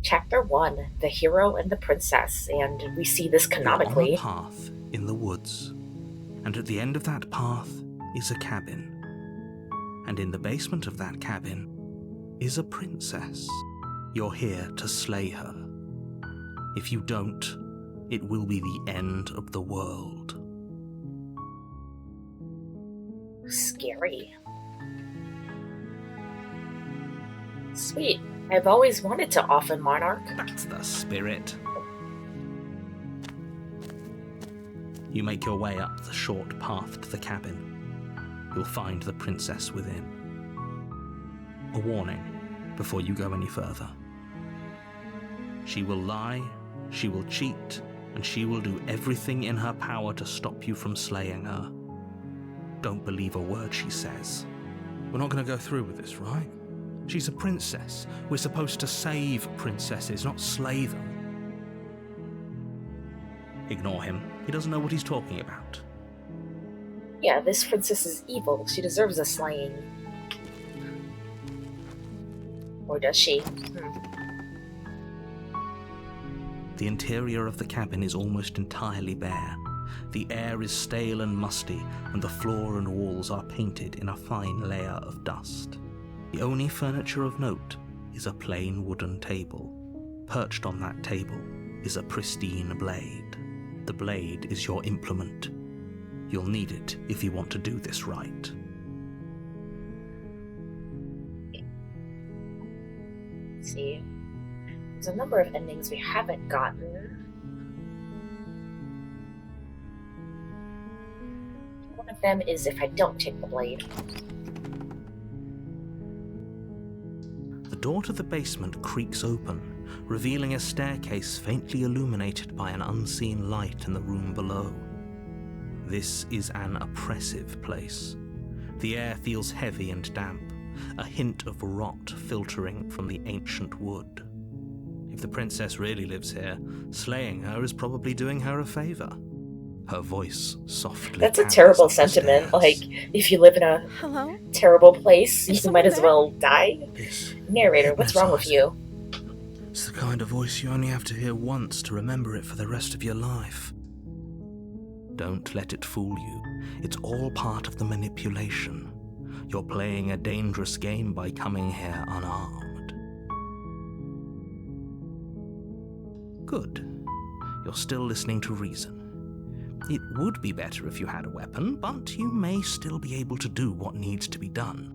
Chapter 1, The Hero and the Princess, and we see this You're on a canonically. path in the woods, and at the end of that path is a cabin. And in the basement of that cabin is a princess. You're here to slay her. If you don't, it will be the end of the world. Scary. Sweet. I've always wanted to off a monarch. That's the spirit. You make your way up the short path to the cabin. You'll find the princess within. A warning before you go any further. She will lie, she will cheat, and she will do everything in her power to stop you from slaying her. Don't believe a word she says. We're not going to go through with this, right? She's a princess. We're supposed to save princesses, not slay them. Ignore him. He doesn't know what he's talking about. Yeah, this princess is evil. She deserves a slaying. Or does she? The interior of the cabin is almost entirely bare. The air is stale and musty, and the floor and walls are painted in a fine layer of dust. The only furniture of note is a plain wooden table. Perched on that table is a pristine blade. The blade is your implement. You'll need it if you want to do this right. Let's see. There's a number of endings we haven't gotten. One of them is if I don't take the blade. The door to the basement creaks open, revealing a staircase faintly illuminated by an unseen light in the room below. This is an oppressive place. The air feels heavy and damp, a hint of rot filtering from the ancient wood. If the princess really lives here, slaying her is probably doing her a favor. Her voice softly. That's a terrible sentiment. Like, if you live in a terrible place, you might as well die. Narrator, what's wrong with you? It's the kind of voice you only have to hear once to remember it for the rest of your life. Don't let it fool you. It's all part of the manipulation. You're playing a dangerous game by coming here unarmed. Good. You're still listening to reason. It would be better if you had a weapon, but you may still be able to do what needs to be done.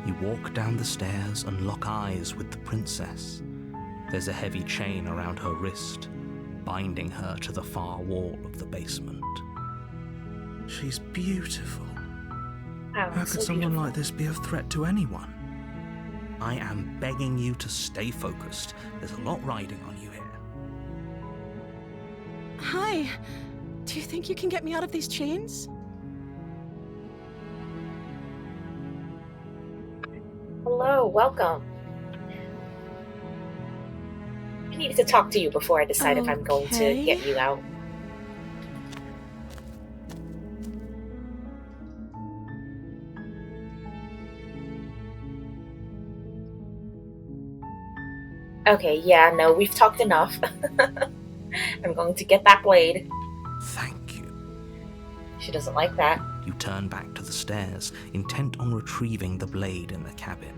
You walk down the stairs and lock eyes with the princess. There's a heavy chain around her wrist, binding her to the far wall of the basement. She's beautiful. How could someone like this be a threat to anyone? I am begging you to stay focused. There's a lot riding on you here. Hi. Do you think you can get me out of these chains? Hello, welcome. I needed to talk to you before I decide if I'm going to get you out. Okay, yeah, no, we've talked enough. I'm going to get that blade. Thank you. She doesn't like that. You turn back to the stairs, intent on retrieving the blade in the cabin.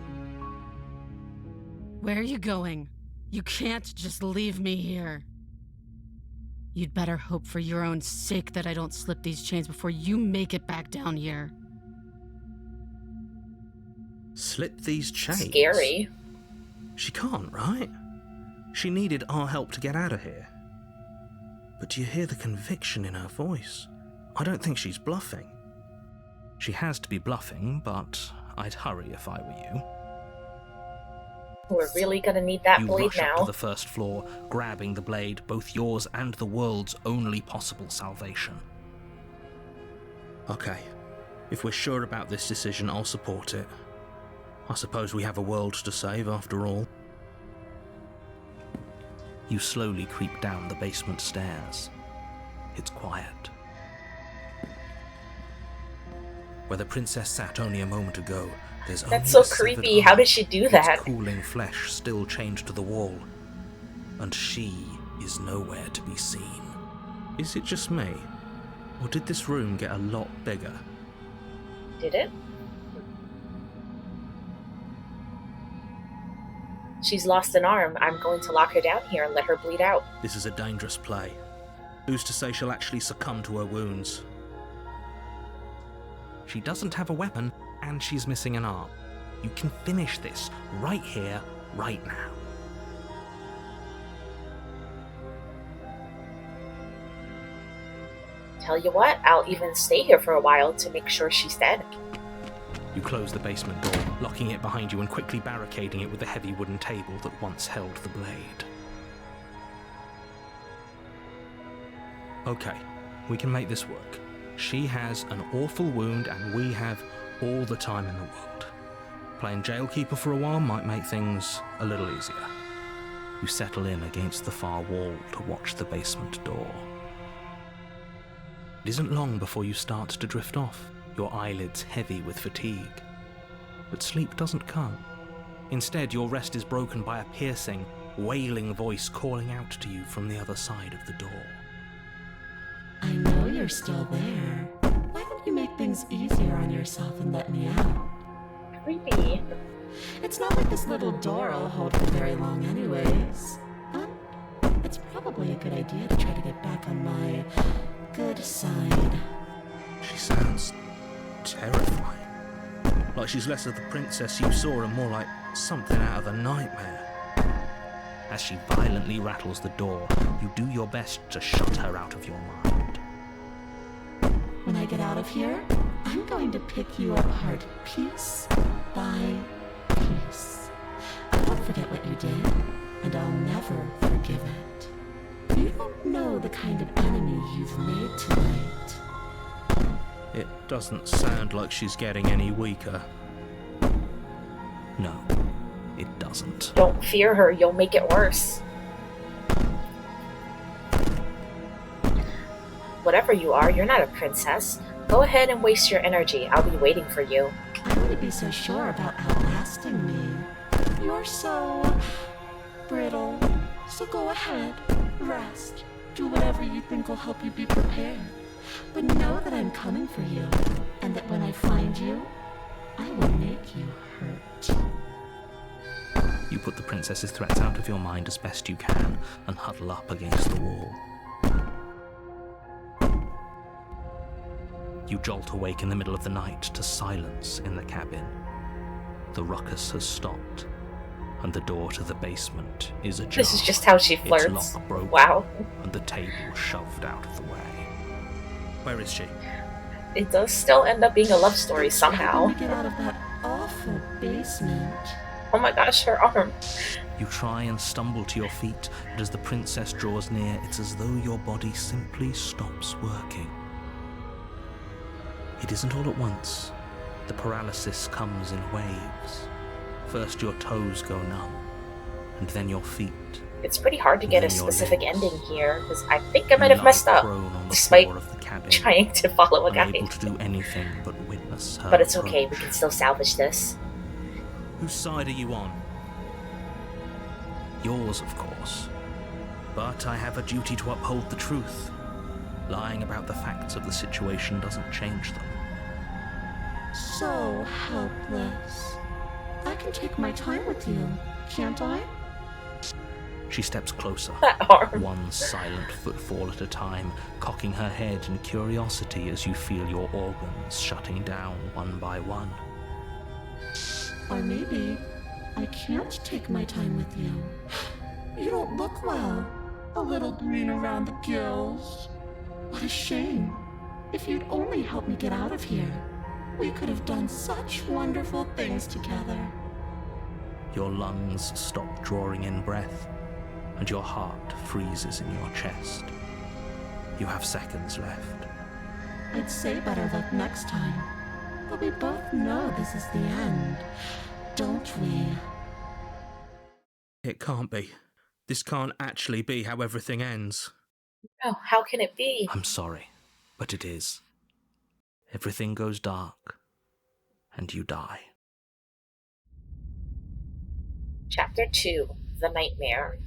Where are you going? You can't just leave me here. You'd better hope for your own sake that I don't slip these chains before you make it back down here. Slip these chains? Scary. She can't, right? She needed our help to get out of here. But do you hear the conviction in her voice? I don't think she's bluffing. She has to be bluffing, but I'd hurry if I were you. We're really gonna need that blade You rush now. up to the first floor, grabbing the blade, both yours and the world's only possible salvation. Okay, if we're sure about this decision, I'll support it. I suppose we have a world to save after all. You slowly creep down the basement stairs. It's quiet. Where the princess sat only a moment ago, there's only That's so a severed creepy. How arm, did she do its that? cooling flesh still chained to the wall. And she is nowhere to be seen. Is it just me? Or did this room get a lot bigger? Did it? She's lost an arm. I'm going to lock her down here and let her bleed out. This is a dangerous play. Who's to say she'll actually succumb to her wounds? She doesn't have a weapon, and she's missing an arm. You can finish this right here, right now. Tell you what, I'll even stay here for a while to make sure she's dead. You close the basement door, locking it behind you and quickly barricading it with the heavy wooden table that once held the blade. Okay, we can make this work. She has an awful wound and we have all the time in the world. Playing jailkeeper for a while might make things a little easier. You settle in against the far wall to watch the basement door. It isn't long before you start to drift off, your eyelids heavy with fatigue. But sleep doesn't come. Instead, your rest is broken by a piercing, wailing voice calling out to you from the other side of the door. I know you're still there. Why don't you make things easier on yourself and let me out? Creepy. It's not like this little door will hold for very long anyways. It's probably a good idea to try to get back on my good side. She sounds terrifying. Like she's less of the princess you saw and more like something out of a nightmare. As she violently rattles the door, you do your best to shut her out of your mind. When I get out of here, I'm going to pick you apart piece by piece. I won't forget what you did, and I'll never forgive it. You don't know the kind of enemy you've made tonight. It doesn't sound like she's getting any weaker. No, it doesn't. Don't fear her, you'll make it worse. Whatever you are, you're not a princess. Go ahead and waste your energy. I'll be waiting for you. I wouldn't be so sure about outlasting me. You're so brittle. So go ahead, rest. Do whatever you think will help you be prepared. But know that I'm coming for you, and that when I find you, I will make you hurt. You put the princess's threats out of your mind as best you can and huddle up against the wall. You jolt awake in the middle of the night to silence in the cabin. The ruckus has stopped, and the door to the basement is ajar. This is just how she flirts. Its lock broken, Wow. and the table shoved out of the way. Where is she? It does still end up being a love story How somehow. can we get out of that awful basement? Oh my gosh, her arm. You try and stumble to your feet, but as the princess draws near, it's as though your body simply stops working. It isn't all at once. The paralysis comes in waves. First your toes go numb, and then your feet. It's pretty hard to get a Then your specific legs. ending here, because I think I might You have messed lie up, prone on the despite floor of the cabin, trying to follow a unable guide. to do anything but witness her But it's okay, we approach. can still salvage this. Whose side are you on? Yours, of course. But I have a duty to uphold the truth. Lying about the facts of the situation doesn't change them. So helpless. I can take my time with you, can't I? She steps closer, That arm. one silent footfall at a time, cocking her head in curiosity as you feel your organs shutting down one by one. Or maybe I can't take my time with you. You don't look well. A little green around the gills. What a shame. If you'd only helped me get out of here, we could have done such wonderful things together. Your lungs stop drawing in breath, and your heart freezes in your chest. You have seconds left. I'd say better luck next time. But we both know this is the end, don't we? It can't be. This can't actually be how everything ends. Oh, how can it be? I'm sorry, but it is. Everything goes dark, and you die. Chapter 2, The Nightmare.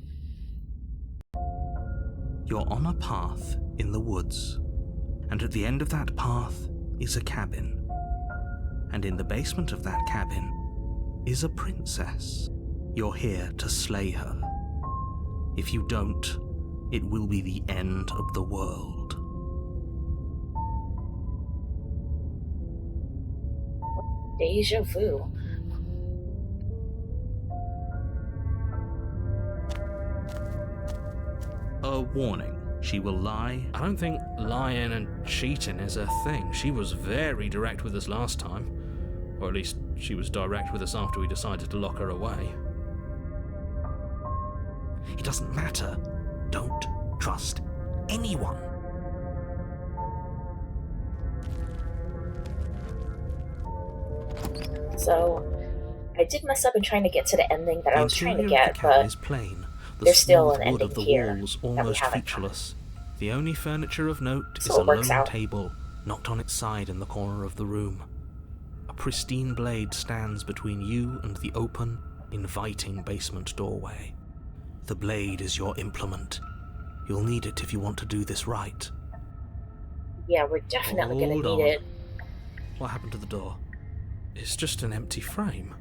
You're on a path in the woods, and at the end of that path is a cabin. And in the basement of that cabin is a princess. You're here to slay her. If you don't, it will be the end of the world. Deja vu. A warning. She will lie. I don't think lying and cheating is her thing. She was very direct with us last time. Or at least she was direct with us after we decided to lock her away. It doesn't matter. Don't trust anyone. So, I did mess up in trying to get to the ending that I was trying to get, The but is plain. The there's still smooth an wood ending of the here walls that we almost haven't featureless. The only furniture of note So is a it works lone out. table, knocked on its side in the corner of the room. A pristine blade stands between you and the open, inviting basement doorway. The blade is your implement. You'll need it if you want to do this right. Yeah, we're definitely gonna Hold need on. it. What happened to the door? It's just an empty frame.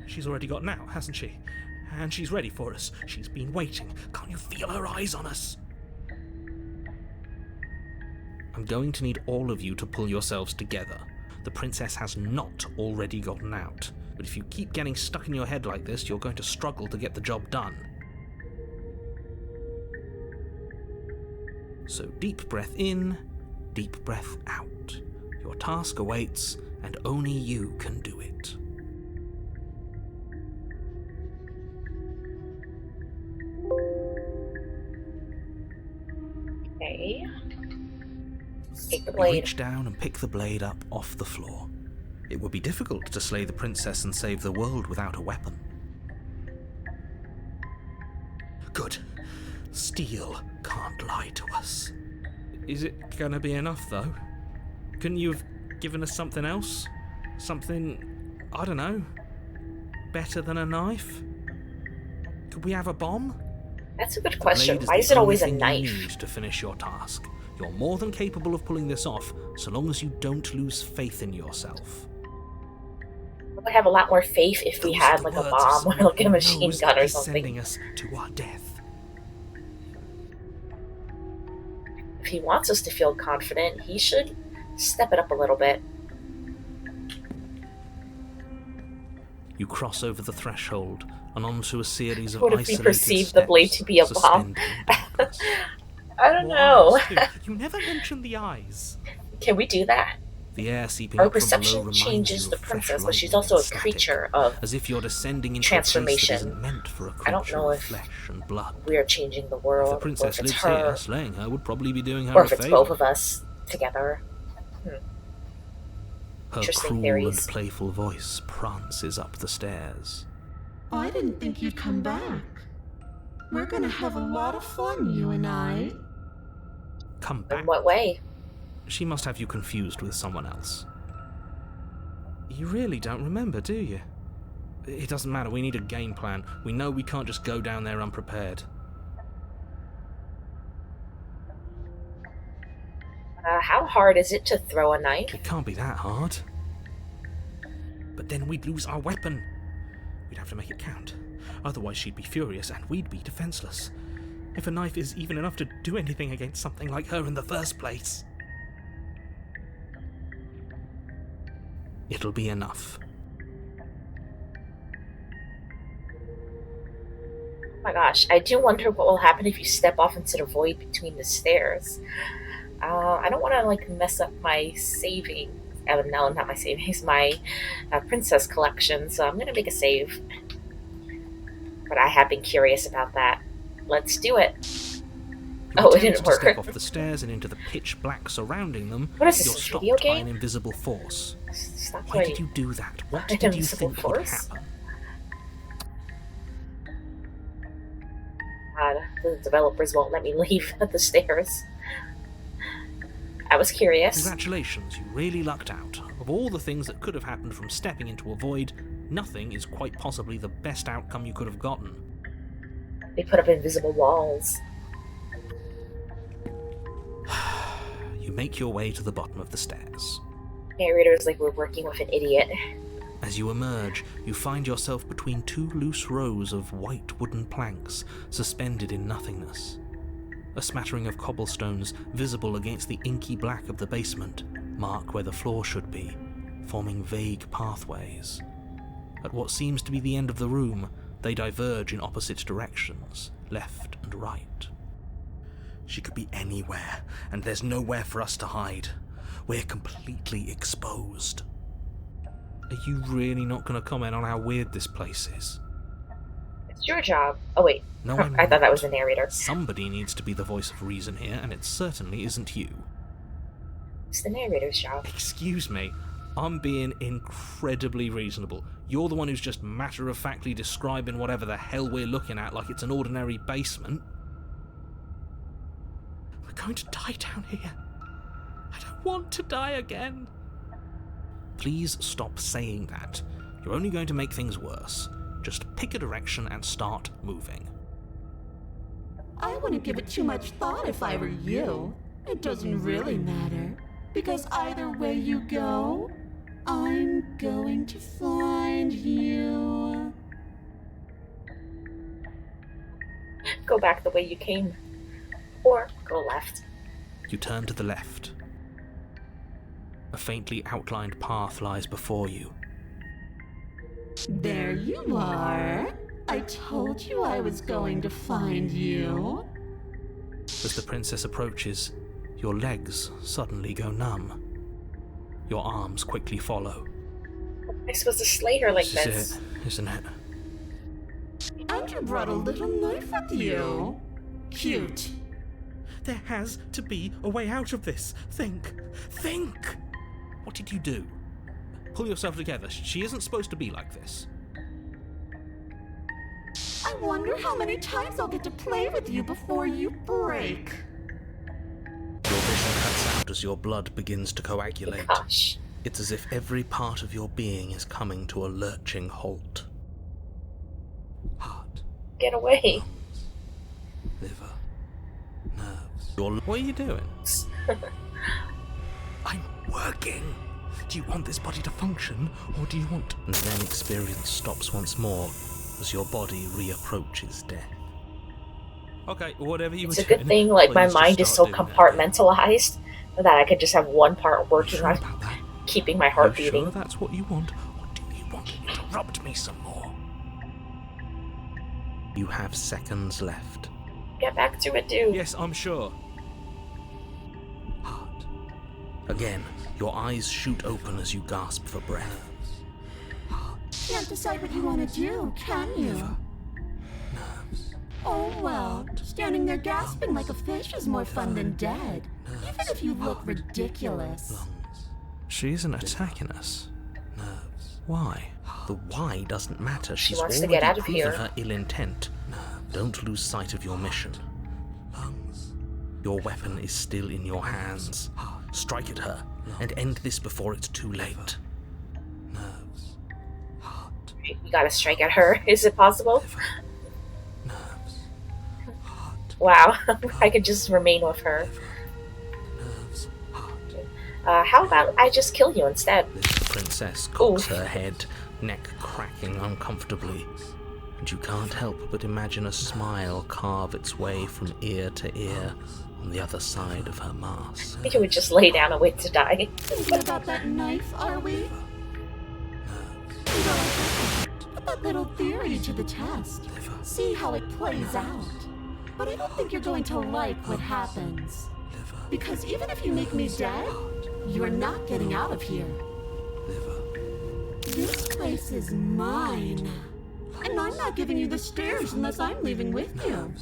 She's already gotten out, hasn't she? And she's ready for us. She's been waiting. Can't you feel her eyes on us? I'm going to need all of you to pull yourselves together. The princess has not already gotten out. But if you keep getting stuck in your head like this, you're going to struggle to get the job done. So deep breath in, deep breath out. Your task awaits, and only you can do it. Okay. Take the You blade. reach down and pick the blade up off the floor. It would be difficult to slay the princess and save the world without a weapon. Good. Steel can't lie to us. Is it gonna be enough, though? Couldn't you have given us something else? Something, I don't know, better than a knife? Could we have a bomb? That's a good The question. blade Why the is it always a only thing you knife? need to finish your task. You're more than capable of pulling this off, so long as you don't lose faith in yourself. I would have a lot more faith if we Those had are the like a words bomb of or like a someone machine who knows gun or he's something. sending us to our death. If he wants us to feel confident, he should step it up a little bit. You cross over the threshold and onto a series of What if we isolated perceive the blade steps to be a bomb? suspended in darkness. I don't More know. eyes, too. You never mentioned the eyes. Can we do that? The air seeping Our up from below perception reminds changes you the of fresh princess, but she's lightning also a and static, creature of as if you're descending into a place that transformation. isn't meant for a I don't creature know of if flesh and blood. we are changing the If world, the or princess if it's lives her, here, slaying her would probably be doing her or a if it's favour. both of us together. Her Interesting cruel theories. and playful voice prances up the stairs. I didn't think you'd come back. We're gonna have a lot of fun, you and I. Come back. In what way? She must have you confused with someone else. You really don't remember, do you? It doesn't matter, we need a game plan. We know we can't just go down there unprepared. How hard is it to throw a knife? It can't be that hard. But then we'd lose our weapon. We'd have to make it count. Otherwise she'd be furious and we'd be defenseless. If a knife is even enough to do anything against something like her in the first place. It'll be enough. Oh my gosh, I do wonder what will happen if you step off into the void between the stairs. I don't want to like mess up my saving. No, not my savings. My princess collection. So I'm gonna make a save. But I have been curious about that. Let's do it. Oh, it didn't work. To step off the stairs and into the pitch black surrounding them, What is this, you're a stopped video by game? an invisible force. Stop Why playing. did you do that? What An did you invisible think would force? happen? God, the developers won't let me leave at the stairs. I was curious. Congratulations, you really lucked out. of all the things that could have happened from stepping into a void, nothing is quite possibly the best outcome you could have gotten. They put up invisible walls. You make your way to the bottom of the stairs. Narrator's like, we're working with an idiot. As you emerge, you find yourself between two loose rows of white wooden planks suspended in nothingness. A smattering of cobblestones visible against the inky black of the basement mark where the floor should be, forming vague pathways. At what seems to be the end of the room, they diverge in opposite directions, left and right. She could be anywhere, and there's nowhere for us to hide. We're completely exposed. Are you really not going to comment on how weird this place is? It's your job. Oh, wait. No, I'm I thought that not. was the narrator. Somebody needs to be the voice of reason here, and it certainly isn't you. It's the narrator's job. Excuse me, I'm being incredibly reasonable. You're the one who's just matter-of-factly describing whatever the hell we're looking at like it's an ordinary basement. We're going to die down here. I don't want to die again. Please stop saying that. You're only going to make things worse. Just pick a direction and start moving. I wouldn't give it too much thought if I were you. It doesn't really matter, because either way you go, I'm going to find you. Go back the way you came. Or go left. You turn to the left. A faintly outlined path lies before you. There you are. I told you I was going to find you. As the princess approaches, your legs suddenly go numb. Your arms quickly follow. I'm supposed to slay her like This this. is it, isn't it? And you brought a little knife with you. Cute. There has to be a way out of this. Think. What did you do? Pull yourself together. She isn't supposed to be like this. I wonder how many times I'll get to play with you before you break. Your vision cuts out as your blood begins to coagulate. Gosh. It's as if every part of your being is coming to a lurching halt. Heart, Get away. liver, nerves. What are you doing? I'm working. Do you want this body to function, or do you want... And then experience stops once more as your body reapproaches death. Okay, whatever you It's were a good doing, thing, like, my please just mind is so start doing it. compartmentalized that I could just have one part You working sure on about that? keeping my heart You beating. sure that's what you want, or do you want to interrupt me some more? You have seconds left. Get back to it, dude. Yes, I'm sure. Heart. Again, your eyes shoot open as you gasp for breath. Can't decide what you want to do, can you? Nerves. Oh well, standing there gasping like a fish is more fun than dead. Even if you look ridiculous. Lungs. She isn't attacking us. Nerves. Why? The why doesn't matter. She's wants to already get out of proven here. her ill intent. Don't lose sight of your mission. Lungs. Your weapon is still in your hands. Strike at her and end this before it's too late. Nerves. Heart. We gotta strike at her. Is it possible? Nerves. Heart. Wow. I could just remain with her. Nerves. Heart. How about I just kill you instead? The princess cocks Oof. her head, neck cracking uncomfortably, and you can't help but imagine a smile carve its way from ear to ear on the other side of her mask. I think you would just lay down and wait to die. Thinking about that knife, are we? Put that little theory to the test. See how it plays out. But I don't think you're going to like what happens. Because even if you make me dead, you're not getting out of here. This place is mine. And I'm not giving you the stairs unless I'm leaving with you.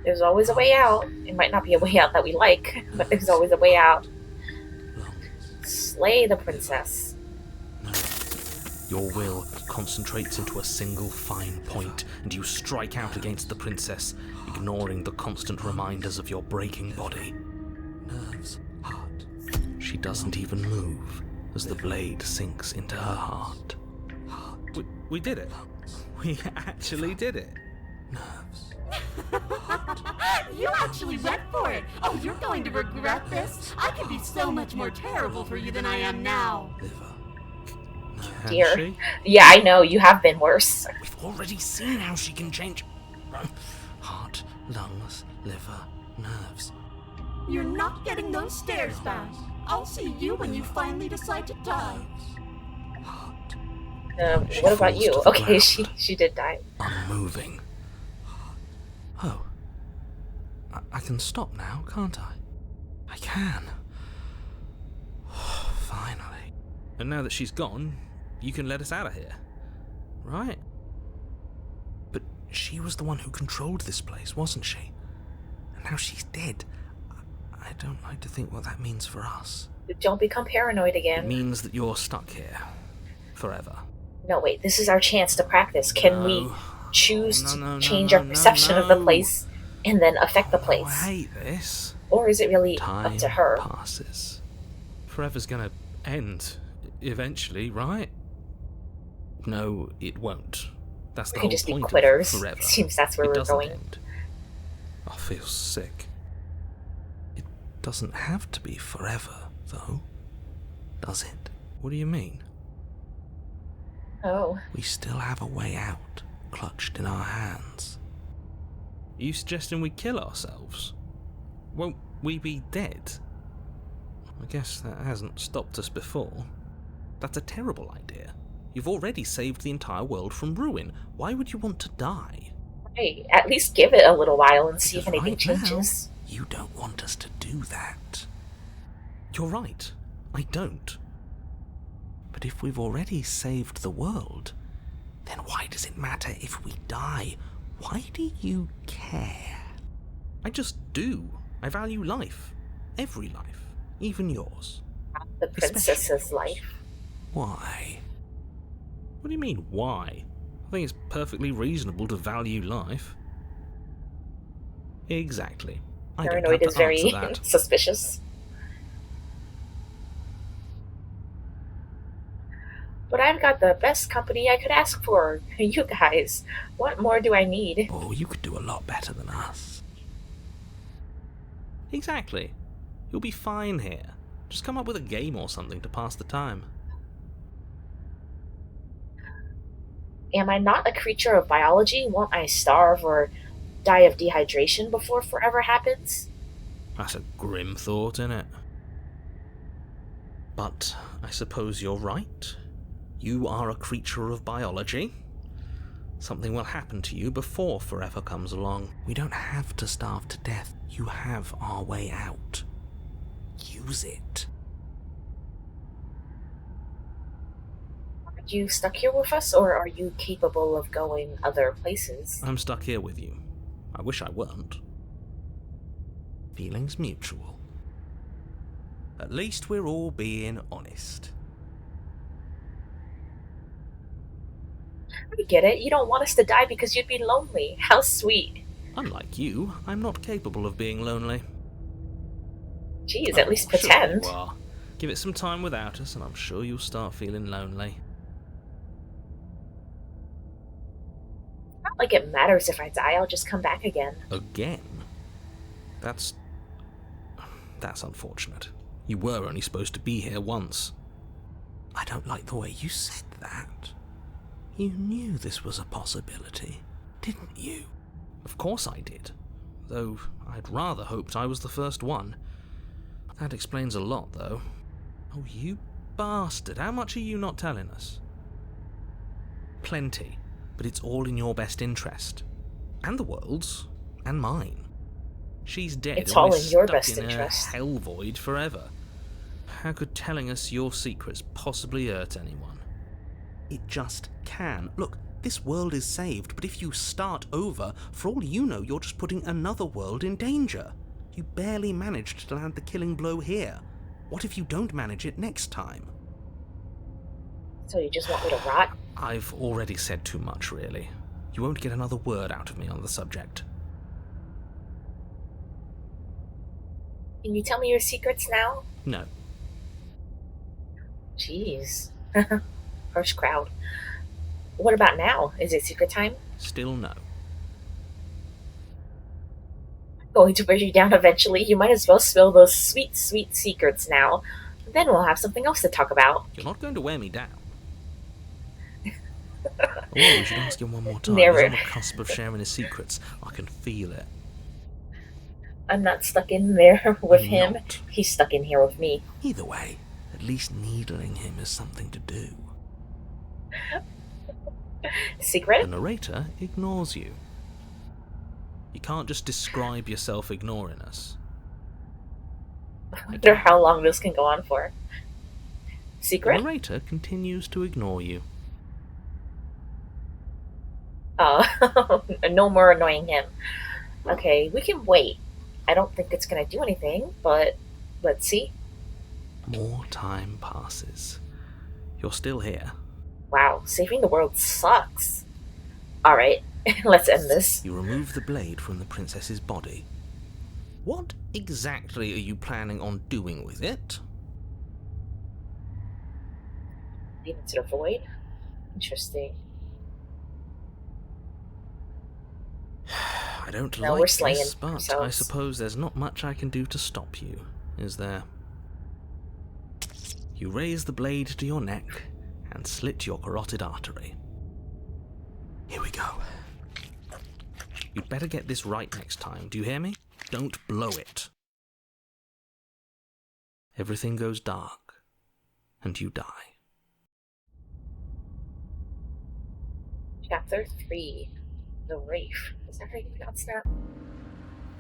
There's always a way out. It might not be a way out that we like, but there's always a way out. Slay the princess. Your will concentrates into a single fine point, and you strike out against the princess, ignoring the constant reminders of your breaking body. Nerves, heart. She doesn't even move as the blade sinks into her heart. We did it. We actually did it. Nerves. You actually went for it! Oh, you're going to regret this! I could be so much more terrible for you than I am now! Liver. Can Dear. she? Yeah, I know, you have been worse. We've already seen how she can change. Heart, lungs, liver, nerves. You're not getting those stairs back. I'll see you when you finally decide to die. Heart. She What about falls you? to the Okay, ground. she did die. Unmoving. Oh. I can stop now, can't I? I can. Finally. And now that she's gone, you can let us out of here. Right? But she was the one who controlled this place, wasn't she? And now she's dead. I don't like to think what that means for us. Don't become paranoid It again. means that you're stuck here. Forever. No, wait, this is our chance to practice. Can we No. choose No, to change our perception of the place and then affect the Oh, I place? hate this. Or is it really Time up to her? passes. Forever's gonna end eventually, right? No, it won't. That's the We whole can just be point quitters. of forever. It seems that's where It we're doesn't going. end. I feel sick. It doesn't have to be forever, though, does it? What do you mean? Oh, We still have a way out, clutched in our hands. Are you suggesting we kill ourselves? Won't we be dead? I guess that hasn't stopped us before. That's a terrible idea. You've already saved the entire world from ruin. Why would you want to die? hey, at least give it a little while and see if Because anything right now, changes. you don't want us to do that. You're right. I don't. But if we've already saved the world, then why does it matter if we die? Why do you care? I just do. I value life. Every life. Even yours. The princess's life. Why? What do you mean, why? I think it's perfectly reasonable to value life. Exactly. I don't Paranoid have is to very answer that. suspicious. But I've got the best company I could ask for. You guys. What more do I need? Oh, you could do a lot better than us. Exactly. You'll be fine here. Just come up with a game or something to pass the time. Am I not a creature of biology? Won't I starve or die of dehydration before forever happens? That's a grim thought, innit? But I suppose you're right. You are a creature of biology. Something will happen to you before forever comes along. We don't have to starve to death. You have our way out. Use it. Are you stuck here with us, or are you capable of going other places? I'm stuck here with you. I wish I weren't. Feelings mutual. At least we're all being honest. I get it. You don't want us to die because you'd be lonely. How sweet. Unlike you, I'm not capable of being lonely. Jeez, at least Sure pretend. you are. Give it some time without us, and I'm sure you'll start feeling lonely. Not like it matters if I die, I'll just come back again. Again? That's unfortunate. You were only supposed to be here once. I don't like the way you said that. You knew this was a possibility, didn't you? Of course I did. Though I'd rather hoped I was the first one. That explains a lot, though. Oh, you bastard. How much are you not telling us? Plenty. But it's all in your best interest. And the world's. And mine. She's dead. It's and all we're in your stuck best in interest. a hell void forever. How could telling us your secrets possibly hurt anyone? It just can. Look, this world is saved, but if you start over, for all you know, you're just putting another world in danger. You barely managed to land the killing blow here. What if you don't manage it next time? So you just want me to rot? I've already said too much, really. You won't get another word out of me on the subject. Can you tell me your secrets now? No. Jeez. Harsh crowd. What about now? Is it secret time? Still no. Going to wear you down eventually. You might as well spill those sweet, sweet secrets now. Then we'll have something else to talk about. You're not going to wear me down. Oh, we should ask him one more time. Never. He's on the cusp of sharing his secrets. I can feel it. I'm not stuck in there with I'm him. not. He's stuck in here with me. Either way, at least needling him is something to do. Secret? The narrator ignores you. You can't just describe yourself ignoring us. I wonder how long this can go on for. The Secret? narrator continues to ignore you. No more annoying him. Okay, we can wait. I don't think it's gonna do anything, but let's see. More time passes. You're still here. Wow, saving the world sucks. Alright, let's end this. You remove the blade from the princess's body. What exactly are you planning on doing with it? Leave it to the void? Interesting. I don't No, we're like slaying this, but I ourselves. suppose there's not much I can do to stop you, is there? You raise the blade to your neck and slit your carotid artery. Here we go. You'd better get this right next time, do you hear me? Don't blow it. Everything goes dark, and you die. Chapter 3. The Wraith. Is that how you pronounce that?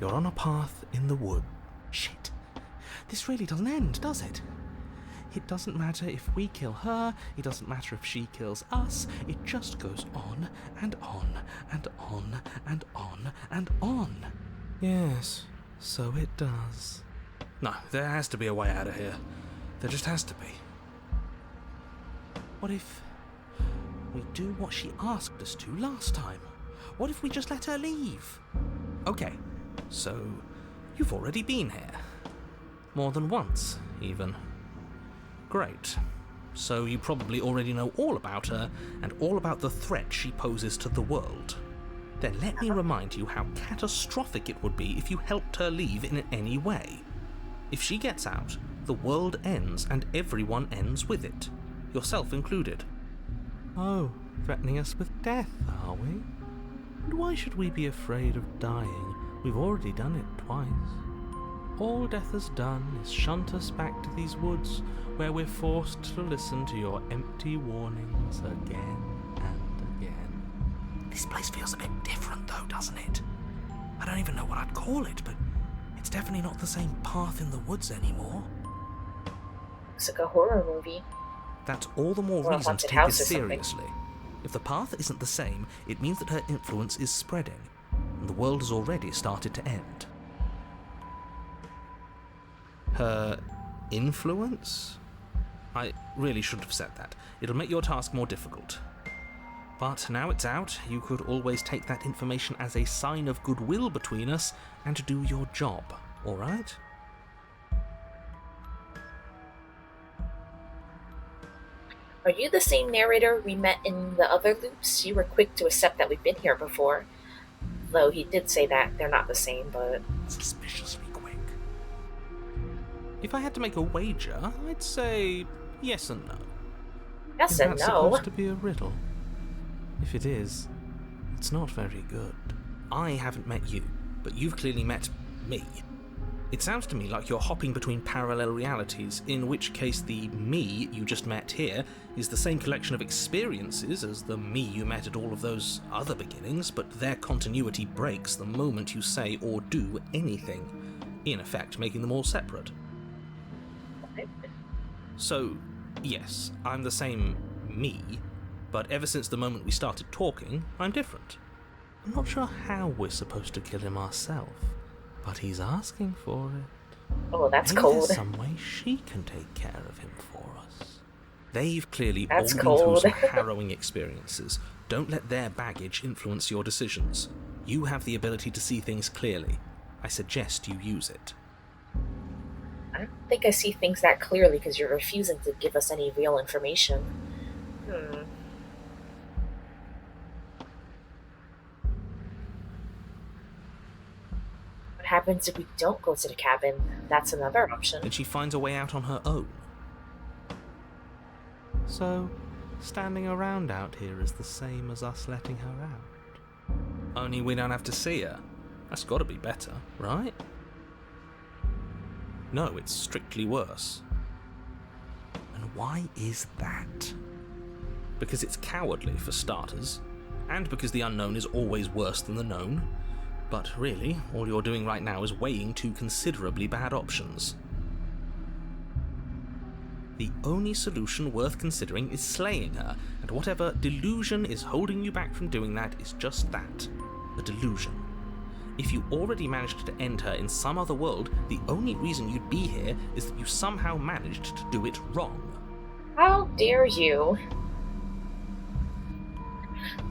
You're on a path in the wood. Shit. This really doesn't end, does it? It doesn't matter if we kill her, it doesn't matter if she kills us, it just goes on and on and on and on and on. Yes, so it does. No, there has to be a way out of here. There just has to be. What if we do what she asked us to last time? What if we just let her leave? Okay, so you've already been here. More than once, even. Great. So you probably already know all about her and all about the threat she poses to the world. Then let me remind you how catastrophic it would be if you helped her leave in any way. If she gets out, the world ends and everyone ends with it, yourself included. Oh, threatening us with death, are we? And why should we be afraid of dying? We've already done it twice. All death has done is shunt us back to these woods, where we're forced to listen to your empty warnings again and again. This place feels a bit different though, doesn't it? I don't even know what I'd call it, but it's definitely not the same path in the woods anymore. Looks like a horror movie. That's all the more Or a reason to haunted take it house or something. seriously. If the path isn't the same, it means that her influence is spreading, and the world has already started to end. Her influence? I really shouldn't have said that. It'll make your task more difficult. But now it's out, you could always take that information as a sign of goodwill between us and do your job, alright? Are you the same narrator we met in the other loops? You were quick to accept that we've been here before. Though he did say that they're not the same, but... Suspiciously quick. If I had to make a wager, I'd say yes and no. Yes Is and that no. supposed to be a riddle? If it is, it's not very good. I haven't met you, but you've clearly met me. It sounds to me like you're hopping between parallel realities, in which case the me you just met here is the same collection of experiences as the me you met at all of those other beginnings, but their continuity breaks the moment you say or do anything, in effect making them all separate. So, yes, I'm the same me, but ever since the moment we started talking, I'm different. I'm not sure how we're supposed to kill him ourselves, but he's asking for it. Oh, that's Maybe cold. there's some way she can take care of him for us. They've clearly That's all been cold. through some harrowing experiences. Don't let their baggage influence your decisions. You have the ability to see things clearly. I suggest you use it. don't think I see things that clearly because you're refusing to give us any real information. Hmm. What happens if we don't go to the cabin? That's another option. Then she finds a way out on her own. So, standing around out here is the same as us letting her out. Only we don't have to see her. That's gotta be better, right? No, it's strictly worse. And why is that? Because it's cowardly, for starters, and because the unknown is always worse than the known. But really, all you're doing right now is weighing two considerably bad options. The only solution worth considering is slaying her, and whatever delusion is holding you back from doing that is just that, a delusion. If you already managed to end her in some other world, the only reason you'd be here is that you somehow managed to do it wrong. How dare you?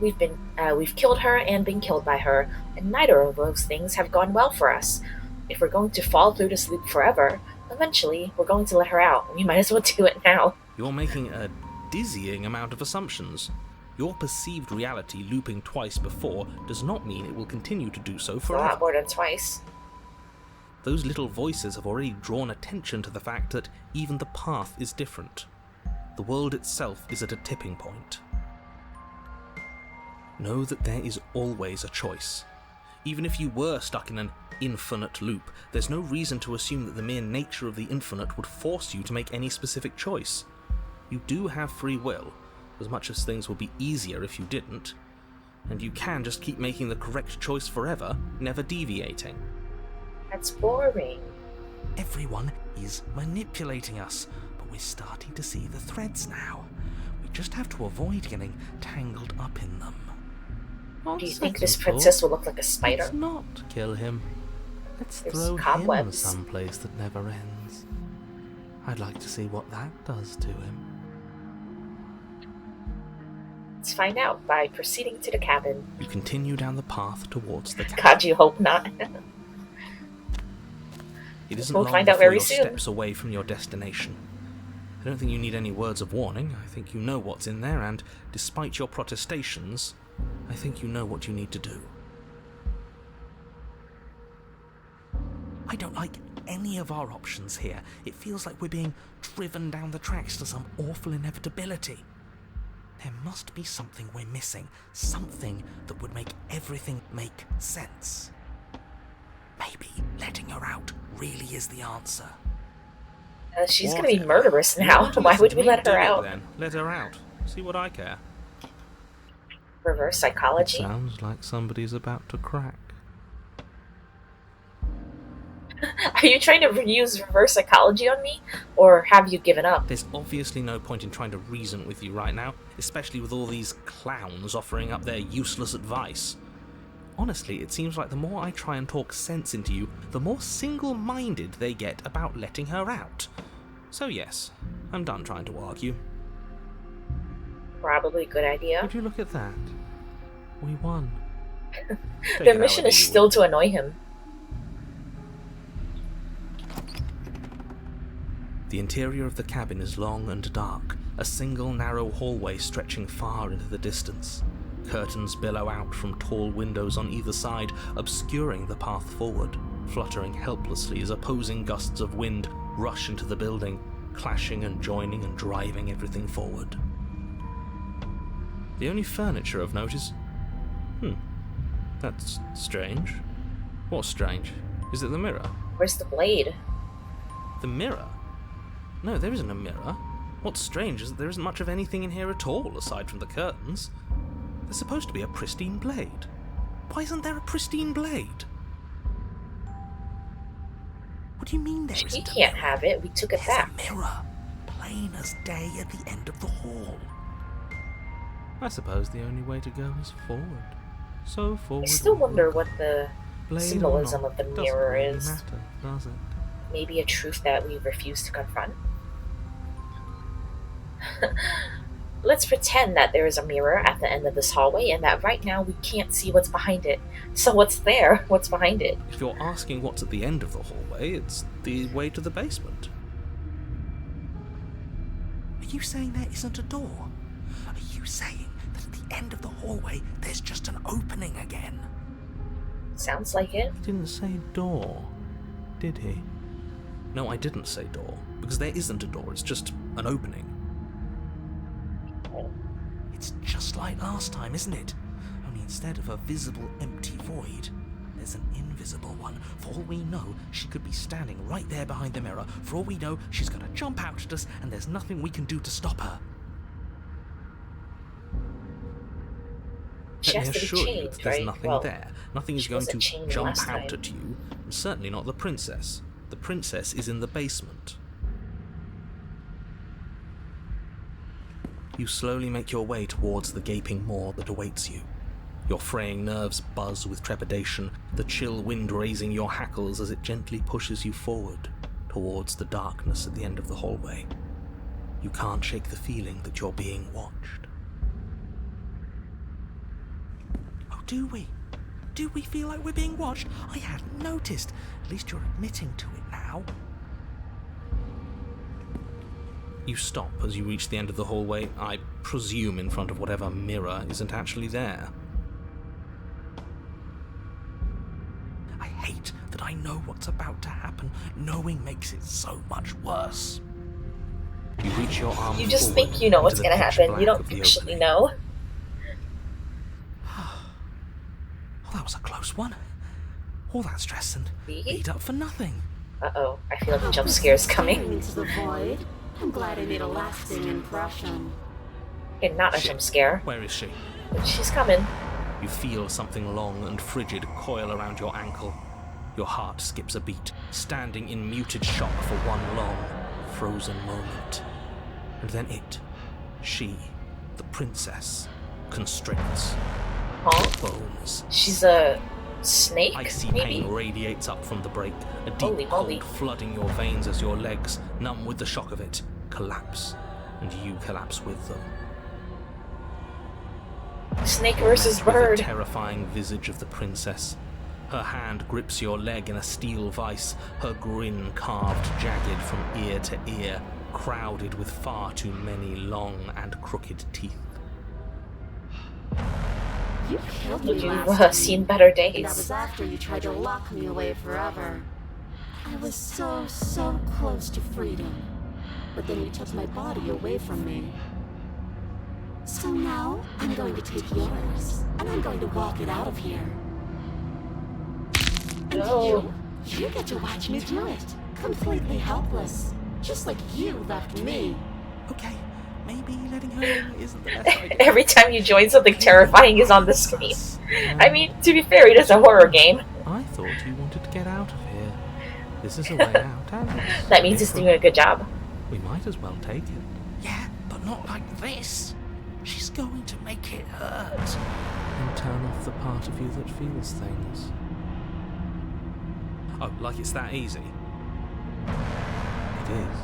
We've killed her and been killed by her, and neither of those things have gone well for us. If we're going to fall through this loop forever, eventually we're going to let her out. We might as well do it now. You're making a dizzying amount of assumptions. Your perceived reality looping twice before does not mean it will continue to do so A forever. lot more than twice. Those little voices have already drawn attention to the fact that even the path is different. The world itself is at a tipping point. Know that there is always a choice. Even if you were stuck in an infinite loop, there's no reason to assume that the mere nature of the infinite would force you to make any specific choice. You do have free will, as much as things would be easier if you didn't, and you can just keep making the correct choice forever, never deviating. That's boring. Everyone is manipulating us, but we're starting to see the threads now. We just have to avoid getting tangled up in them. Do you think this princess will look like a spider? Let's not kill him. Let's There's throw him cobwebs. someplace that never ends. I'd like to see what that does to him. Let's find out by proceeding to the cabin. You continue down the path towards the cabin. God, you hope not. It isn't We'll long find out before very you're soon. steps away from your destination. I don't think you need any words of warning. I think you know what's in there, and despite your protestations, I think you know what you need to do. I don't like any of our options here. It feels like we're being driven down the tracks to some awful inevitability. There must be something we're missing, something that would make everything make sense. Maybe letting her out really is the answer. She's gonna be Whatever. murderous You now. want to Why listen would to we me? let Do her it out? Then. Let her out. See what I care. Reverse It psychology? sounds like somebody's about to crack. Are you trying to use reverse psychology on me? Or have you given up? There's obviously no point in trying to reason with you right now, especially with all these clowns offering up their useless advice. Honestly, it seems like the more I try and talk sense into you, the more single-minded they get about letting her out. So yes, I'm done trying to argue. Probably a good idea. Would you look at that? We won. Take Their it mission however is you still will. to annoy him. The interior of the cabin is long and dark, a single narrow hallway stretching far into the distance. Curtains billow out from tall windows on either side, obscuring the path forward, fluttering helplessly as opposing gusts of wind rush into the building, clashing and joining and driving everything forward. The only furniture of note is... that's strange. What's strange? Is it the mirror? Where's the blade? The mirror? No, there isn't a mirror. What's strange is that there isn't much of anything in here at all, aside from the curtains. There's supposed to be a pristine blade. Why isn't there a pristine blade? What do you mean there He isn't a can't mirror? have it. We took it There's back. a mirror, plain as day at the end of the hall. I suppose the only way to go is forward. So forward. I still we wonder will. what the Blade or symbolism not, of the doesn't mirror really is. matter, does it? Maybe a truth that we refuse to confront? Let's pretend that there is a mirror at the end of this hallway and that right now we can't see what's behind it. So what's there? What's behind it? If you're asking what's at the end of the hallway, it's the way to the basement. Are you saying there isn't a door? Are you saying that at the end of the hallway there's just an opening again? Sounds like it. He didn't say door, did he? No, I didn't say door, because there isn't a door, it's just an opening. It's just like last time, isn't it? Only instead of a visible empty void, there's an invisible one. For all we know, she could be standing right there behind the mirror. For all we know, she's going to jump out at us, and there's nothing we can do to stop her. She Let has me to be assure you chained, that there's right? nothing Well, there. Nothing is she going to wasn't chained jump last out time. at you, and certainly not the princess. The princess is in the basement. You slowly make your way towards the gaping maw that awaits you. Your fraying nerves buzz with trepidation, the chill wind raising your hackles as it gently pushes you forward towards the darkness at the end of the hallway. You can't shake the feeling that you're being watched. Oh, do we? Do we feel like we're being watched? I hadn't noticed. At least you're admitting to it now. You stop as you reach the end of the hallway, I presume in front of whatever mirror isn't actually there. I hate that I know what's about to happen. Knowing makes it so much worse. You reach your arm You just forward think you know what's into the gonna pitch happen. You black don't of the actually opening. know. Oh, that was a close one. All that stress and See? lead up for nothing. Uh-oh, I feel like the jump scare is coming. Into the void. I'm glad I made a lasting impression. Okay, not a Shit. jump scare. Where is she? But she's coming. You feel something long and frigid coil around your ankle. Your heart skips a beat, standing in muted shock for one long, frozen moment. And then she, the princess, constricts. Huh? Your bones. She's a snake, Icy maybe? pain radiates up from the break, a deep Holy moly. cold flooding your veins as your legs, numb with the shock of it, collapse, and you collapse with them. Snake versus Met with bird. the terrifying visage of the princess. Her hand grips your leg in a steel vice, her grin carved jagged from ear to ear, crowded with far too many long and crooked teeth. You killed me You've last time. seen better And that days. was after you tried to lock me away forever. I was so close to freedom. But then you took my body away from me. So now, I'm going to take yours. And I'm going to walk it out of here. And No. you get to watch me do it. Completely helpless. Just like you left me. Okay, maybe letting her in isn't the best idea. Every time you join, something terrifying is on the screen. I mean, to be fair, it is a horror game. I thought you wanted to get out of here. This is a way out, and it's That means it's different. doing a good job. We might as well take it. Yeah, but not like this. She's going to make it hurt. And turn off the part of you that feels things. Oh, like it's that easy? It is.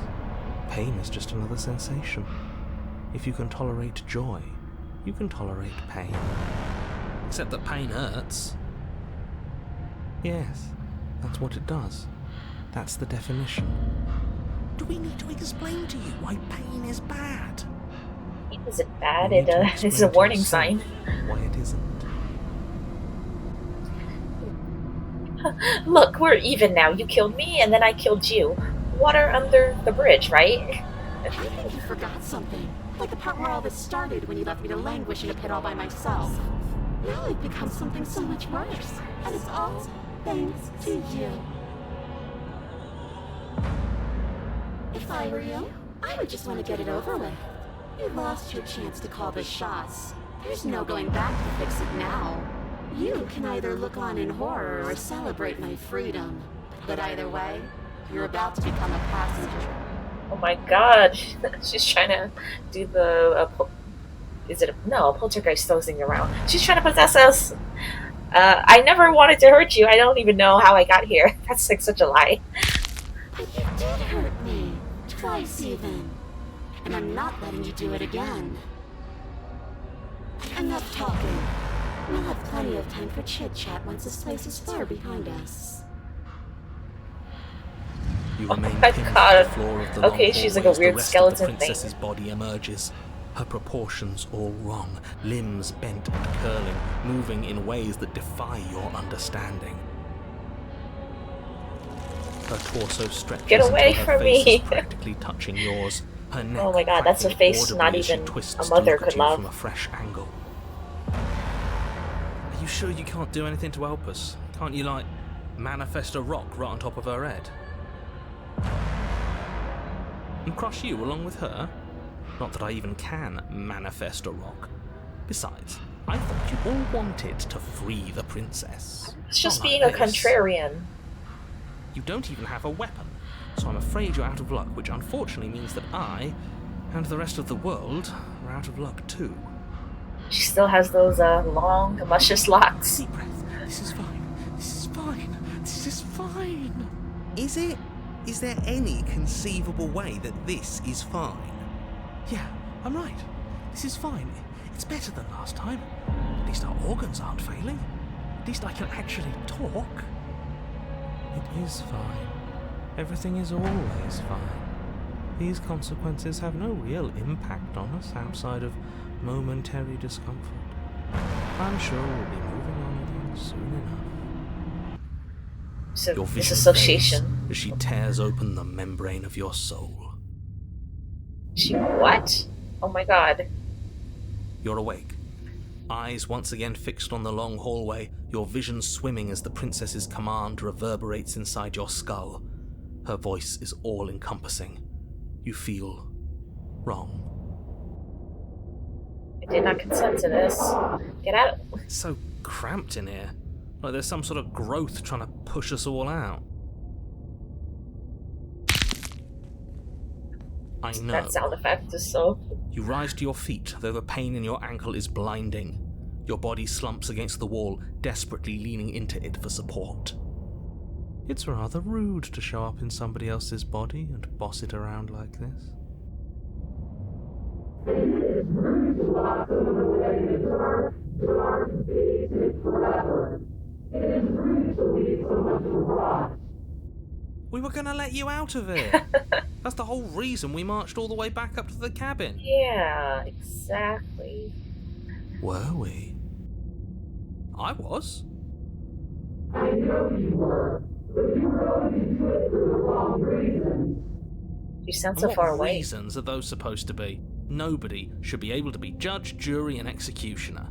Pain is just another sensation. If you can tolerate joy, you can tolerate pain. Except that pain hurts. Yes, that's what it does. That's the definition. Do we need to explain to you why pain is bad? Is it bad? You need to It's a explain to warning yourself sign. Why it isn't. Look, we're even now. You killed me, and then I killed you. Water under the bridge, right? I think you forgot something. Like the part where all this started when you left me to languish in a pit all by myself. Now I've become something so much worse. And it's all thanks to you. If I were you, I would just want to get it over with. You lost your chance to call the shots. There's no going back to fix it now. You can either look on in horror or celebrate my freedom. But either way, you're about to become a passenger. Oh my god. She's trying to do the... is it a... No, a poltergeist thing around. She's trying to possess us. I never wanted to hurt you. I don't even know how I got here. That's like such a lie. But you did hurt me. Twice even. And I'm not letting you do it again. Enough talking. We'll have plenty of time for chit-chat once this place is far behind us. You Oh remain my pinned to God. the floor of the long Okay, she's like hallway a as the weird rest of the skeleton thing. princess's body emerges. Her proportions all wrong, limbs bent and curling, moving in ways that defy your understanding. Her torso stretches Get away until her from face me. is practically touching yours. Her neck Oh my God, that's a cracking face audibly not as she even twists a mother to look could at you love. from a fresh angle. Are you sure you can't do anything to help us? Can't you, like, manifest a rock right on top of her head? And crush you along with her? Not that I even can manifest a rock. Besides, I thought you all wanted to free the princess. It's just Not being like a this. contrarian. You don't even have a weapon, so I'm afraid you're out of luck, which unfortunately means that I, and the rest of the world, are out of luck too. She still has those long, luscious locks. Deep breath. This is fine. This is fine. This is fine. Is it? Is there any conceivable way that this is fine? Yeah, I'm right. This is fine. It's better than last time. At least our organs aren't failing. At least I can actually talk. It is fine. Everything is always fine. These consequences have no real impact on us outside of momentary discomfort. I'm sure we'll be moving on again soon enough. So Your vision disassociation. fades as she tears open the membrane of your soul. She what? Oh my God. You're awake. Eyes once again fixed on the long hallway, your vision swimming as the princess's command reverberates inside your skull. Her voice is all-encompassing. You feel wrong. I did not consent to this. Get out. It's so cramped in here. Like there's some sort of growth trying to push us all out. I know. That sound effect is so... You rise to your feet, though the pain in your ankle is blinding. Your body slumps against the wall, desperately leaning into it for support. It's rather rude to show up in somebody else's body and boss it around like this. We were gonna let you out of it. That's the whole reason we marched all the way back up to the cabin. Yeah, exactly. Were we? I was. You sound And so what far away. reasons are those supposed to be? Nobody should be able to be judge, jury, and executioner.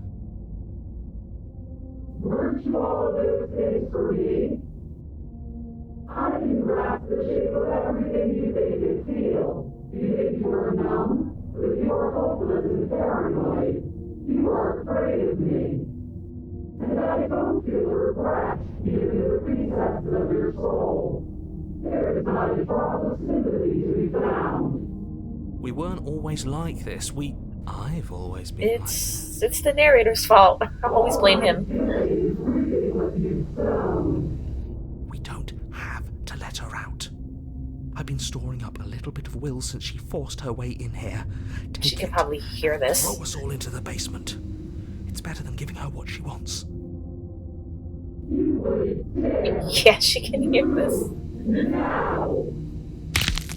We weren't always like this. I've always been like this. It's the narrator's fault. I always blame him. We don't have to let her out. I've been storing up a little bit of will since she forced her way in here. Take She can it. probably hear this. Throw us all into the basement. It's better than giving her what she wants. Yeah, she can hear this.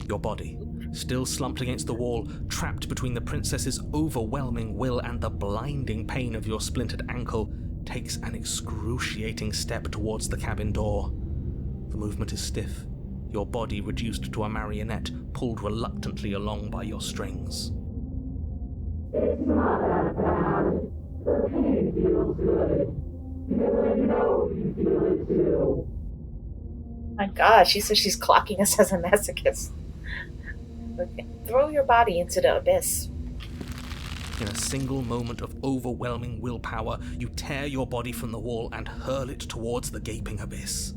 Your body, still slumped against the wall, trapped between the princess's overwhelming will and the blinding pain of your splintered ankle, takes an excruciating step towards the cabin door. The movement is stiff, your body reduced to a marionette, pulled reluctantly along by your strings. My God, she says she's clocking us as a masochist. Okay. Throw your body into the abyss. In a single moment of overwhelming willpower, you tear your body from the wall and hurl it towards the gaping abyss.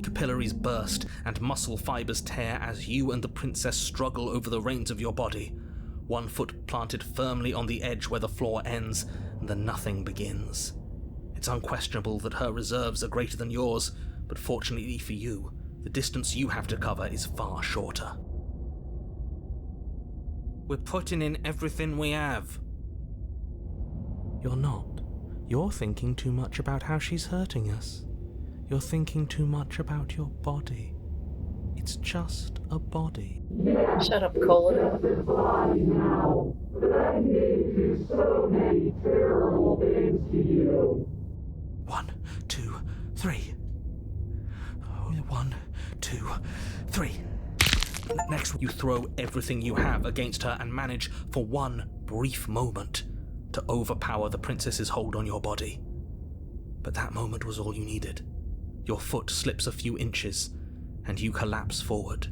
Capillaries burst and muscle fibers tear as you and the princess struggle over the reins of your body. One foot planted firmly on the edge where the floor ends, and the nothing begins. It's unquestionable that her reserves are greater than yours, but fortunately for you, the distance you have to cover is far shorter. We're putting in everything we have. You're not. You're thinking too much about how she's hurting us. You're thinking too much about your body. It's just a body. Shut up, Colin. One, two, three. 1, 2, 3. Next, you throw everything you have against her and manage, for one brief moment, to overpower the princess's hold on your body. But that moment was all you needed. Your foot slips a few inches, and you collapse forward.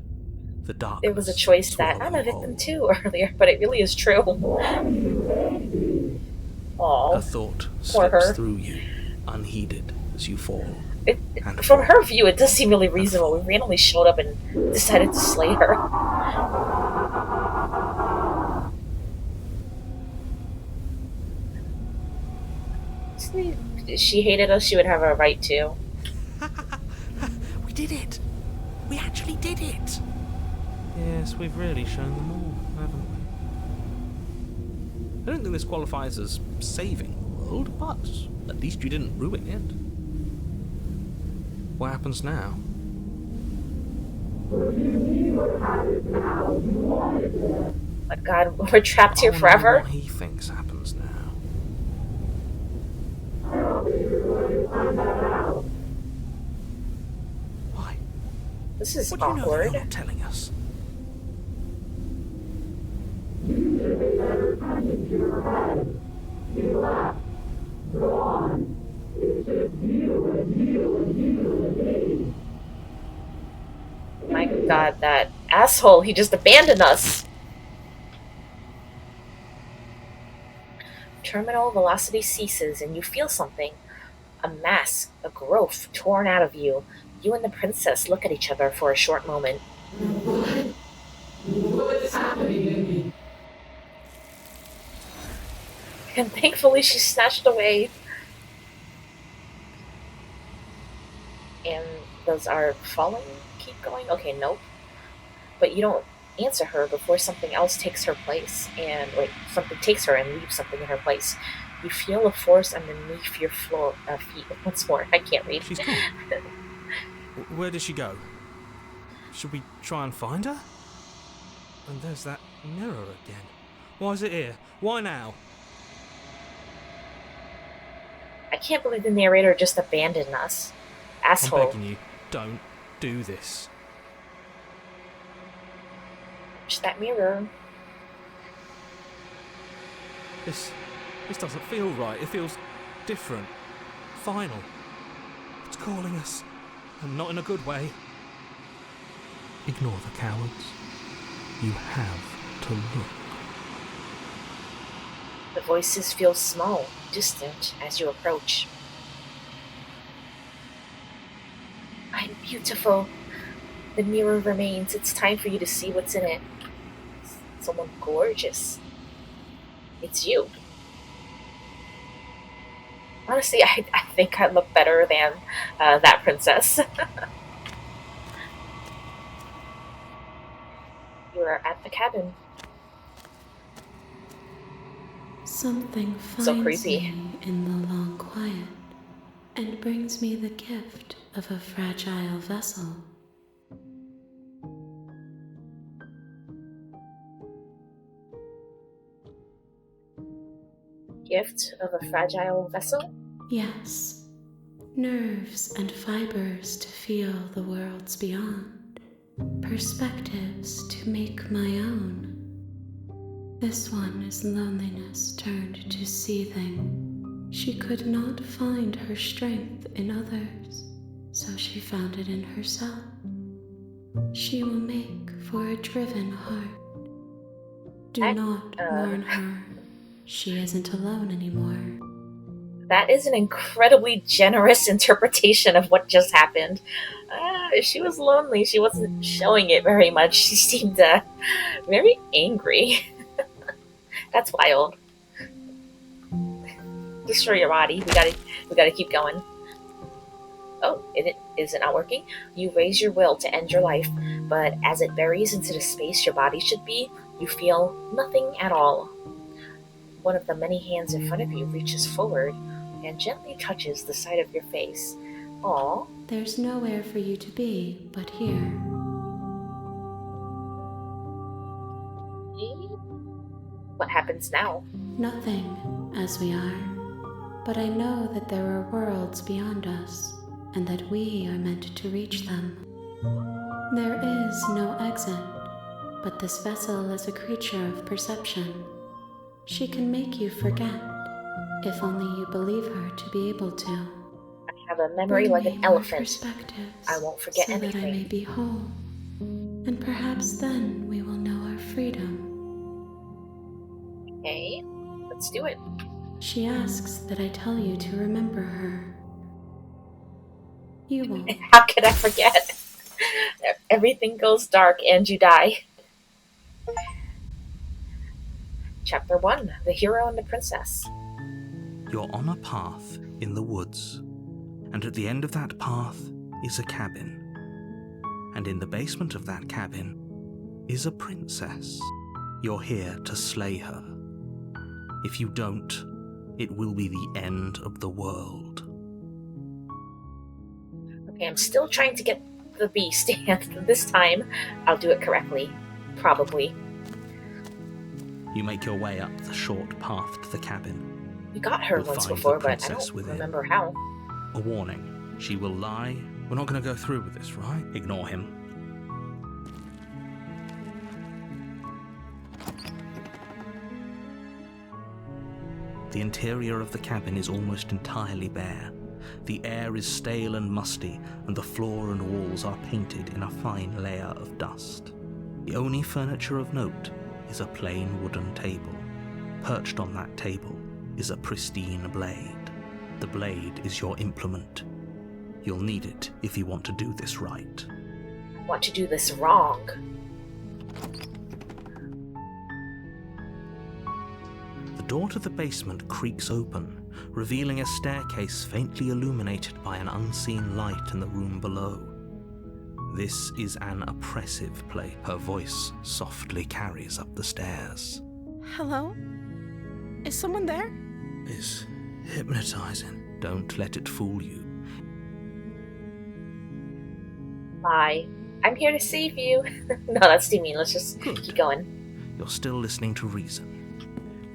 The darkness. It was a choice that I'm a victim too earlier, but it really is true. Aww. Her thought slips through you, unheeded, as you fall. From her view, it does seem really reasonable. We randomly showed up and decided to slay her. If she hated us, she would have a right to. We did it! We actually did it! Yes, we've really shown them all, haven't we? I don't think this qualifies as saving the world, but at least you didn't ruin it. What happens now? But God, we're trapped here forever? What he thinks happens now. Why? This is What do you know that awkward. you're not telling us? My God, that asshole, he just abandoned us. Terminal velocity ceases and you feel something. A mask, a growth torn out of you. You and the princess look at each other for a short moment. What's happening to me? And thankfully she snatched away. And does our falling keep going? Okay, nope. But you don't answer her before something else takes her place. And, like, something takes her and leaves something in her place. You feel a force underneath your feet. Once more, I can't read. She's gone. Where did she go? Should we try and find her? And there's that mirror again. Why is it here? Why now? I can't believe the narrator just abandoned us. Asshole. I'm begging you, don't do this. Just that mirror. This doesn't feel right. It feels different. Final. It's calling us. And not in a good way. Ignore the cowards. You have to look. The voices feel small, distant as you approach. I'm beautiful. The mirror remains. It's time for you to see what's in it. Someone gorgeous. It's you. Honestly, I think I look better than that princess. You are at the cabin. Something So finds creepy. me in the long quiet and brings me the gift of a fragile vessel. Gift of a fragile vessel? Yes, nerves and fibers to feel the worlds beyond, perspectives to make my own. This one is loneliness turned to seething. She could not find her strength in others, so she found it in herself. She will make for a driven heart. Do not mourn her. She isn't alone anymore. That is an incredibly generous interpretation of what just happened. She was lonely. She wasn't showing it very much. She seemed very angry. That's wild. Destroy your body. We gotta keep going. Oh, is it not working? You raise your will to end your life, but as it buries into the space your body should be, you feel nothing at all. One of the many hands in front of you reaches forward and gently touches the side of your face. Aw. There's nowhere for you to be but here. What happens now? Nothing, as we are. But I know that there are worlds beyond us, and that we are meant to reach them. There is no exit, but this vessel is a creature of perception. She can make you forget, if only you believe her to be able to. I have a memory Bring like me an more elephant. perspectives, I won't forget so that I may anything. be whole. And perhaps then we will know our freedom. Okay, let's do it. She asks that I tell you to remember her. You won't. How could I forget? Everything goes dark and you die. Chapter 1: The Hero and the Princess. You're on a path in the woods, and at the end of that path is a cabin. And in the basement of that cabin is a princess. You're here to slay her. If you don't, it will be the end of the world. Okay, I'm still trying to get the beast, and this time I'll do it correctly. Probably. You make your way up the short path to the cabin. We got her You'll once find before, the but I princess don't within. remember how. A warning. She will lie. We're not going to go through with this, right? Ignore him. The interior of the cabin is almost entirely bare. The air is stale and musty, and the floor and walls are painted in a fine layer of dust. The only furniture of note is a plain wooden table. Perched on that table is a pristine blade. The blade is your implement. You'll need it if you want to do this right. I want to do this wrong. The door to the basement creaks open, revealing a staircase faintly illuminated by an unseen light in the room below. This is an oppressive place. Her voice softly carries up the stairs. Hello? Is someone there? It's hypnotizing. Don't let it fool you. Bye. I'm here to save you. No, that's too mean. Let's just keep going. You're still listening to reason.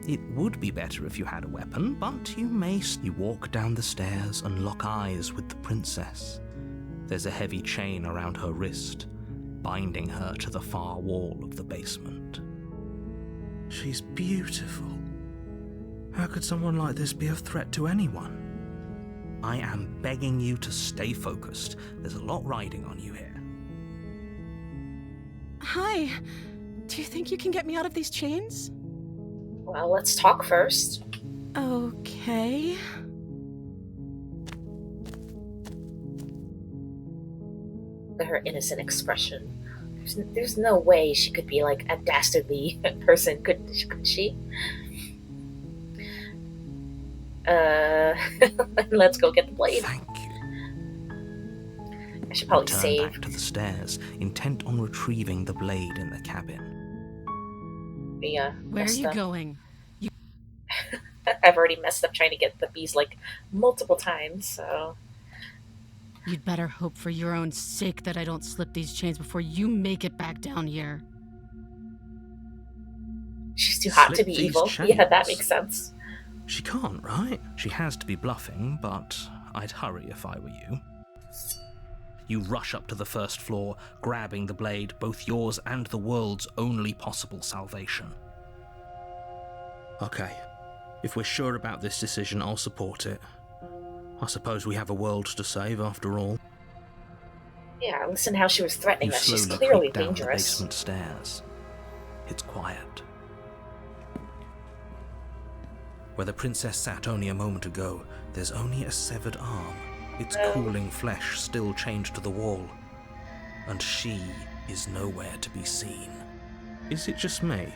It would be better if you had a weapon, but you may. You walk down the stairs and lock eyes with the princess. There's a heavy chain around her wrist, binding her to the far wall of the basement. She's beautiful. How could someone like this be a threat to anyone? I am begging you to stay focused. There's a lot riding on you here. Hi. Do you think you can get me out of these chains? Well, let's talk first. Okay. Look at her innocent expression. There's no way she could be like a dastardly person, could she? Let's go get the blade. Thank you. I should probably Turn save. back to the stairs, intent on retrieving the blade in the cabin. Yeah, Where are you going? I've already messed up trying to get the bees like multiple times, so You'd better hope for your own sake that I don't slip these chains before you make it back down here. she's too hot to Slip be these evil. chains? Yeah, that makes sense. She can't, right? She has to be bluffing, but I'd hurry if I were you. You rush up to the first floor, grabbing the blade, both yours and the world's only possible salvation. Okay, if we're sure about this decision, I'll support it. I suppose we have a world to save after all. Yeah, listen to how she was threatening You us. She's slowly clearly creep down the dangerous. basement stairs. It's quiet. Where the princess sat only a moment ago, there's only a severed arm, its cooling flesh still chained to the wall. And she is nowhere to be seen. Is it just me?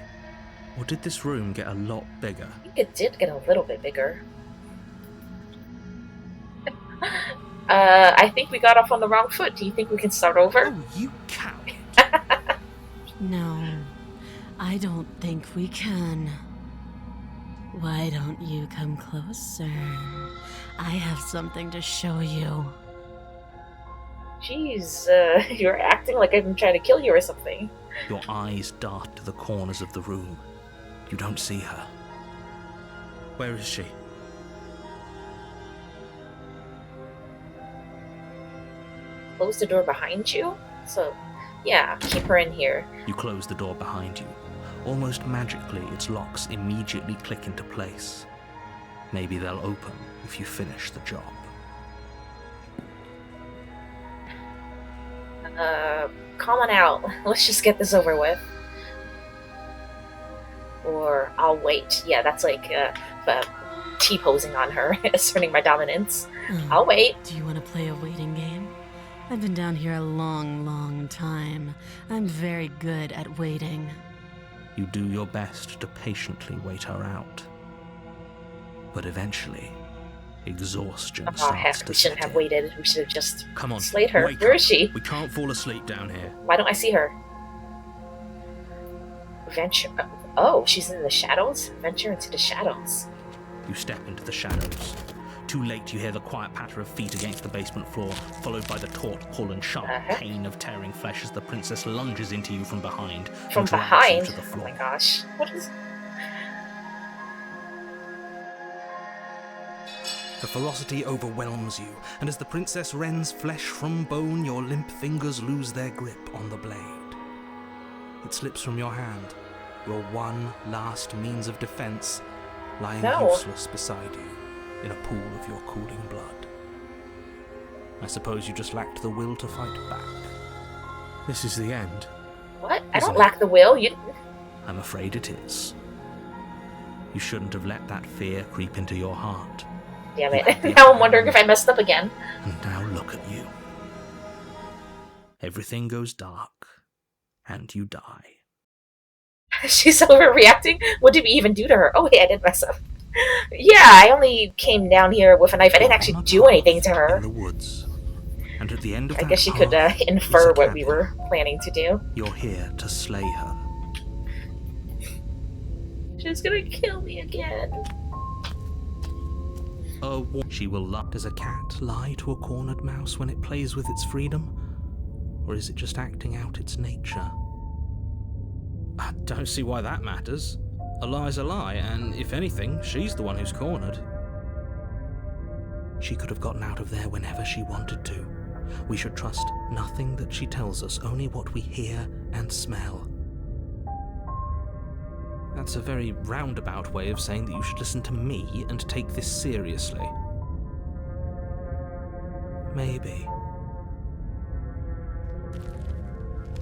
Or did this room get a lot bigger? I think it did get a little bit bigger. I think we got off on the wrong foot. Do you think we can start over? Oh, you coward. No, I don't think we can. Why don't you come closer? I have something to show you. Jeez, you're acting like I'm trying to kill you or something. Your eyes dart to the corners of the room. You don't see her. Where is she? Close the door behind you? So, yeah, keep her in here. You close the door behind you. Almost magically, its locks immediately click into place. Maybe they'll open if you finish the job. Calm on out. Let's just get this over with. Or I'll wait. Yeah, that's like T-posing on her, asserting my dominance. I'll wait. Do you want to play a waiting game? I've been down here a long, long time. I'm very good at waiting. You do your best to patiently wait her out. But eventually, exhaustion Oh starts heck, to we shouldn't set have in. waited. We should have just Come on. slayed her. wake Where up. is she? We can't fall asleep down here. Why don't I see her? Venture. Oh, she's in the shadows? Venture into the shadows. You step into the shadows. Too late, you hear the quiet patter of feet against the basement floor, followed by the taut pull and sharp pain of tearing flesh as the princess lunges into you from behind. From and drags behind? you to the Oh floor. my gosh. What is... The ferocity overwhelms you, and as the princess rends flesh from bone, your limp fingers lose their grip on the blade. It slips from your hand, your one last means of defense, lying useless beside you in a pool of your cooling blood. I suppose you just lacked the will to fight back. This is the end. What? I Isn't don't it? lack the will. You... I'm afraid it is. You shouldn't have let that fear creep into your heart. Damn You had the it. Now I'm upper wondering hand. if I messed up again. And now look at you. Everything goes dark, and you die. She's overreacting? What did we even do to her? Oh, wait, I did mess up. Yeah, I only came down here with a knife. I didn't You're actually on a do path anything to her. In the woods. And at the end of I that guess you could path infer is a what we cabin. were planning to do. You're here to slay her. She's gonna kill me again. She will lie. Does a cat lie to a cornered mouse when it plays with its freedom? Or is it just acting out its nature? I don't see why that matters. A lie's a lie, and if anything, she's the one who's cornered. She could have gotten out of there whenever she wanted to. We should trust nothing that she tells us, only what we hear and smell. That's a very roundabout way of saying that you should listen to me and take this seriously. Maybe.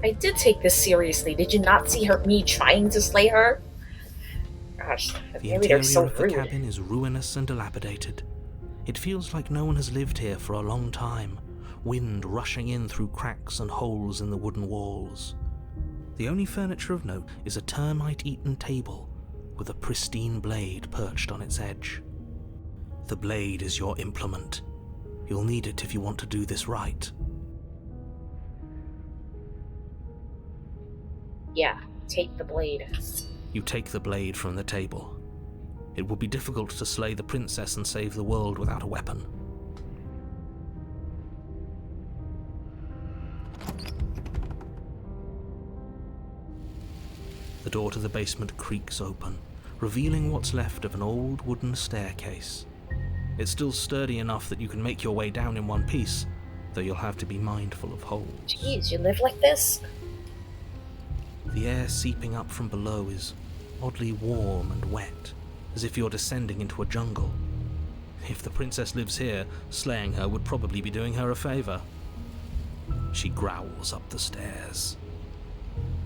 I did take this seriously. Did you not see me trying to slay her? Gosh, The maybe interior they're so of the rude. cabin is ruinous and dilapidated. It feels like no one has lived here for a long time, wind rushing in through cracks and holes in the wooden walls. The only furniture of note is a termite-eaten table with a pristine blade perched on its edge. The blade is your implement. You'll need it if you want to do this right. Yeah, take the blade. You take the blade from the table. It will be difficult to slay the princess and save the world without a weapon. The door to the basement creaks open, revealing what's left of an old wooden staircase. It's still sturdy enough that you can make your way down in one piece, though you'll have to be mindful of holes. Jeez, you live like this? The air seeping up from below is oddly warm and wet, as if you're descending into a jungle. If the princess lives here, slaying her would probably be doing her a favor. She growls up the stairs.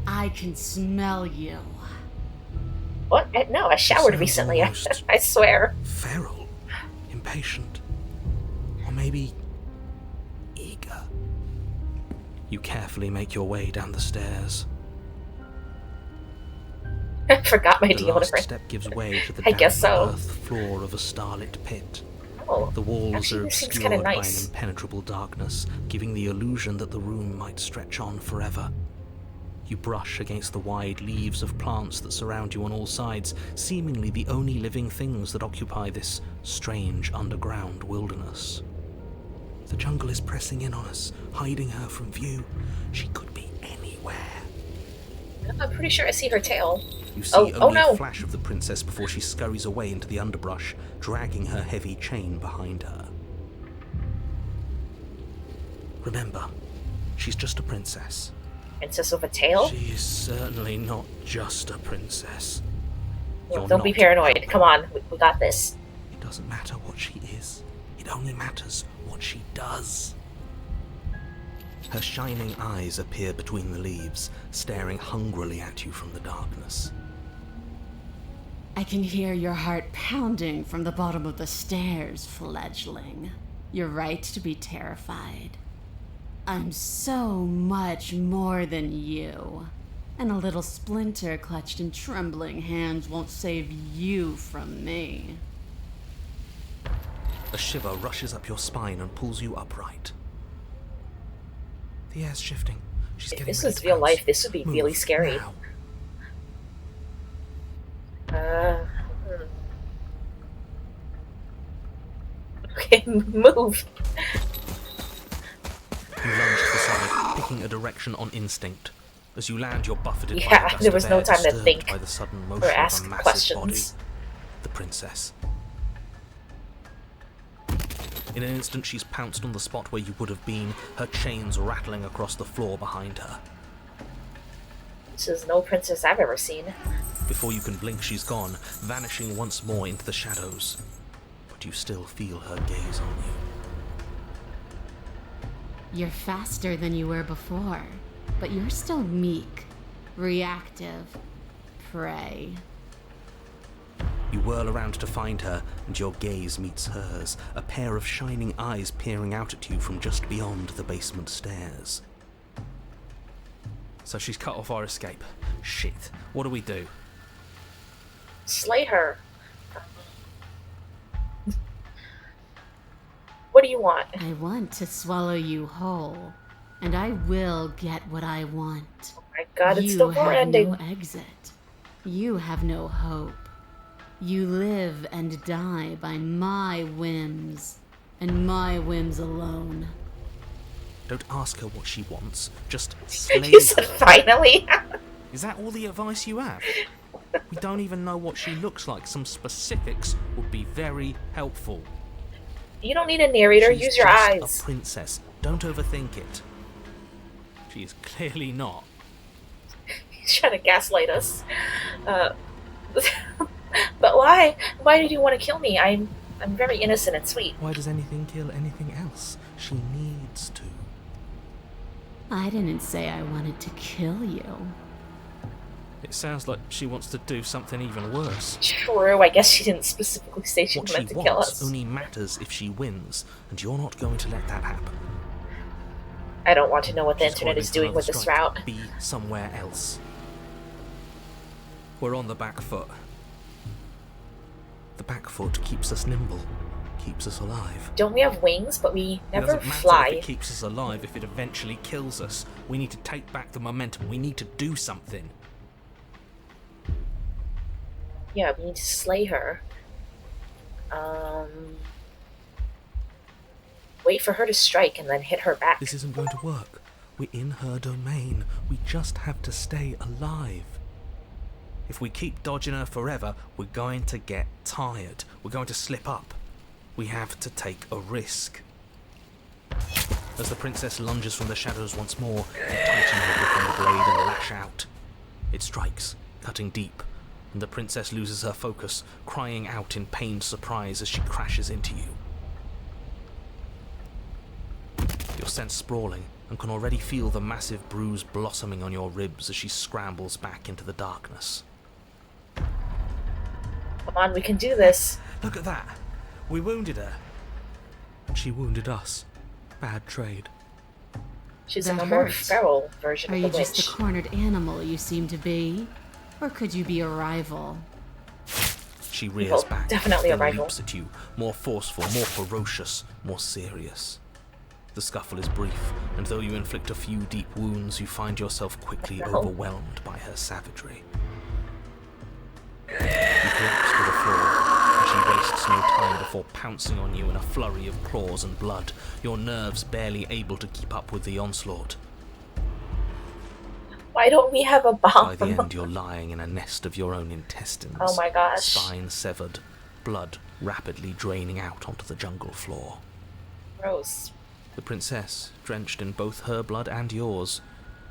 I can smell you. What? No, I showered Sounds recently. almost I swear. feral, impatient, or maybe eager. You carefully make your way down the stairs. I forgot my The last deodorant. step gives way to the I guess damp so. earth floor of a starlit pit. Oh, The walls actually, are this seems kind of obscured by an nice. impenetrable darkness, giving the illusion that the room might stretch on forever. You brush against the wide leaves of plants that surround you on all sides, seemingly the only living things that occupy this strange underground wilderness. The jungle is pressing in on us, hiding her from view. She could be anywhere. I'm pretty sure I see her tail. You see Oh only no! a flash of the princess before she scurries away into the underbrush, dragging her heavy chain behind her. Remember, she's just a princess. Princess with a tail? She is certainly not just a princess. You're Don't be not paranoid. helping. Come on, we got this. It doesn't matter what she is. It only matters what she does. Her shining eyes appear between the leaves, staring hungrily at you from the darkness. I can hear your heart pounding from the bottom of the stairs, fledgling. You're right to be terrified. I'm so much more than you. And a little splinter clutched in trembling hands won't save you from me. A shiver rushes up your spine and pulls you upright. The air's shifting. She's If getting this ready was to real pounce. life, this would be Move really scary. now. Okay, move. You lunge to the side, picking a direction on instinct. As you land, you're buffeted by Yeah, a gust there was of no air time to disturbed think by the sudden or motion of ask a massive questions. body. The princess. In an instant, she's pounced on the spot where you would have been, her chains rattling across the floor behind her. This is no princess I've ever seen. Before you can blink, she's gone, vanishing once more into the shadows. But you still feel her gaze on you. You're faster than you were before, but you're still meek, reactive, prey. You whirl around to find her, and your gaze meets hers, a pair of shining eyes peering out at you from just beyond the basement stairs. So she's cut off our escape. Shit. What do we do? Slay her. What do you want? I want to swallow you whole, and I will get what I want. Oh my god, it's You Devour have ending. no exit. You have no hope. You live and die by my whims, and my whims alone. Don't ask her what she wants. Just slay You said her. finally. Is that all the advice you have? We don't even know what she looks like. Some specifics would be very helpful. You don't need a narrator. She's Use your just eyes. a princess. Don't overthink it. She is clearly not. He's trying to gaslight us. But why? Why did you want to kill me? I'm very innocent and sweet. Why does anything kill anything else? She needs to. I didn't say I wanted to kill you. It sounds like she wants to do something even worse. True, I guess she didn't specifically say she What meant she to kill wants us. only matters if she wins, and you're not going to let that happen. I don't want to know what the She's internet calling is for doing another with this strike. route. Be somewhere else. We're on the back foot. The back foot keeps us nimble, keeps us alive. Don't we have wings, but we It never doesn't matter if fly? it keeps us alive, if it eventually kills us. We need to take back the momentum. We need to do something. Yeah, we need to slay her. Wait for her to strike and then hit her back. This isn't going to work. We're in her domain. We just have to stay alive. If we keep dodging her forever, we're going to get tired. We're going to slip up. We have to take a risk. As the princess lunges from the shadows once more, you tighten your grip on the blade and lash out. It strikes, cutting deep, and the princess loses her focus, crying out in pained surprise as she crashes into you. You're sent sprawling and can already feel the massive bruise blossoming on your ribs as she scrambles back into the darkness. Come on, we can do this. Look at that! We wounded her. And she wounded us. Bad trade. She's That a more hurts. feral version Are of you the just witch. the cornered animal you seem to be? Or could you be a rival? She rears Well, back, definitely a then rival. leaps at you, more forceful, more ferocious, more serious. The scuffle is brief, and though you inflict a few deep wounds, you find yourself quickly No. overwhelmed by her savagery. You collapse to the floor, and she wastes no time before pouncing on you in a flurry of claws and blood, your nerves barely able to keep up with the onslaught. Why don't we have a bomb? By the end, you're lying in a nest of your own intestines. Oh my gosh. Spine severed, blood rapidly draining out onto the jungle floor. Gross. The princess, drenched in both her blood and yours,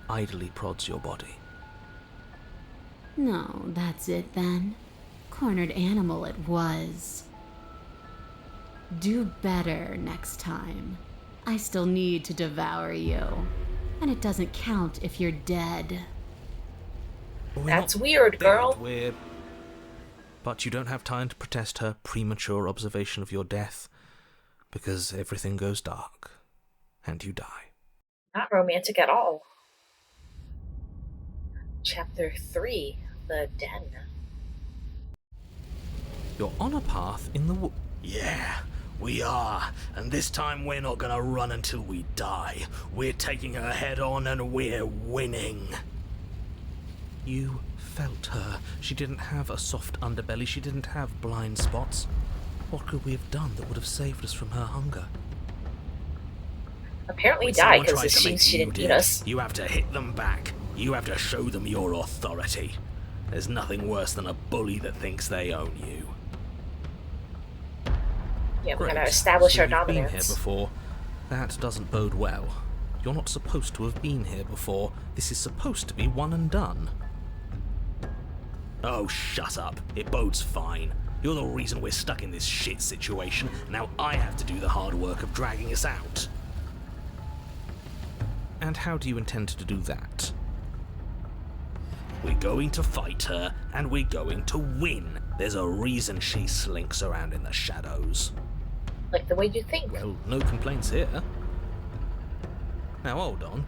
idly prods your body. No, that's it then. Cornered animal it was. Do better next time. I still need to devour you. And it doesn't count if you're dead. We're That's not weird, dead, girl. But you don't have time to protest her premature observation of your death, because everything goes dark, and you die. Not romantic at all. Chapter 3, The Den. You're on a path in the Yeah, we are. And this time we're not gonna run until we die. We're taking her head on and we're winning. You felt her. She didn't have a soft underbelly. She didn't have blind spots. What could we have done that would have saved us from her hunger? Apparently When die someone because it tries to seems make she you didn't eat dead, us. You have to hit them back. You have to show them your authority. There's nothing worse than a bully that thinks they own you. Yeah, we Great. gotta establish So our you've been here dominance. before. That doesn't bode well. You're not supposed to have been here before. This is supposed to be one and done. Oh, shut up. It bodes fine. You're the reason we're stuck in this shit situation. Now I have to do the hard work of dragging us out. And how do you intend to do that? We're going to fight her, and we're going to win. There's a reason she slinks around in the shadows. Like the way you think. Well, no complaints here. Now hold on.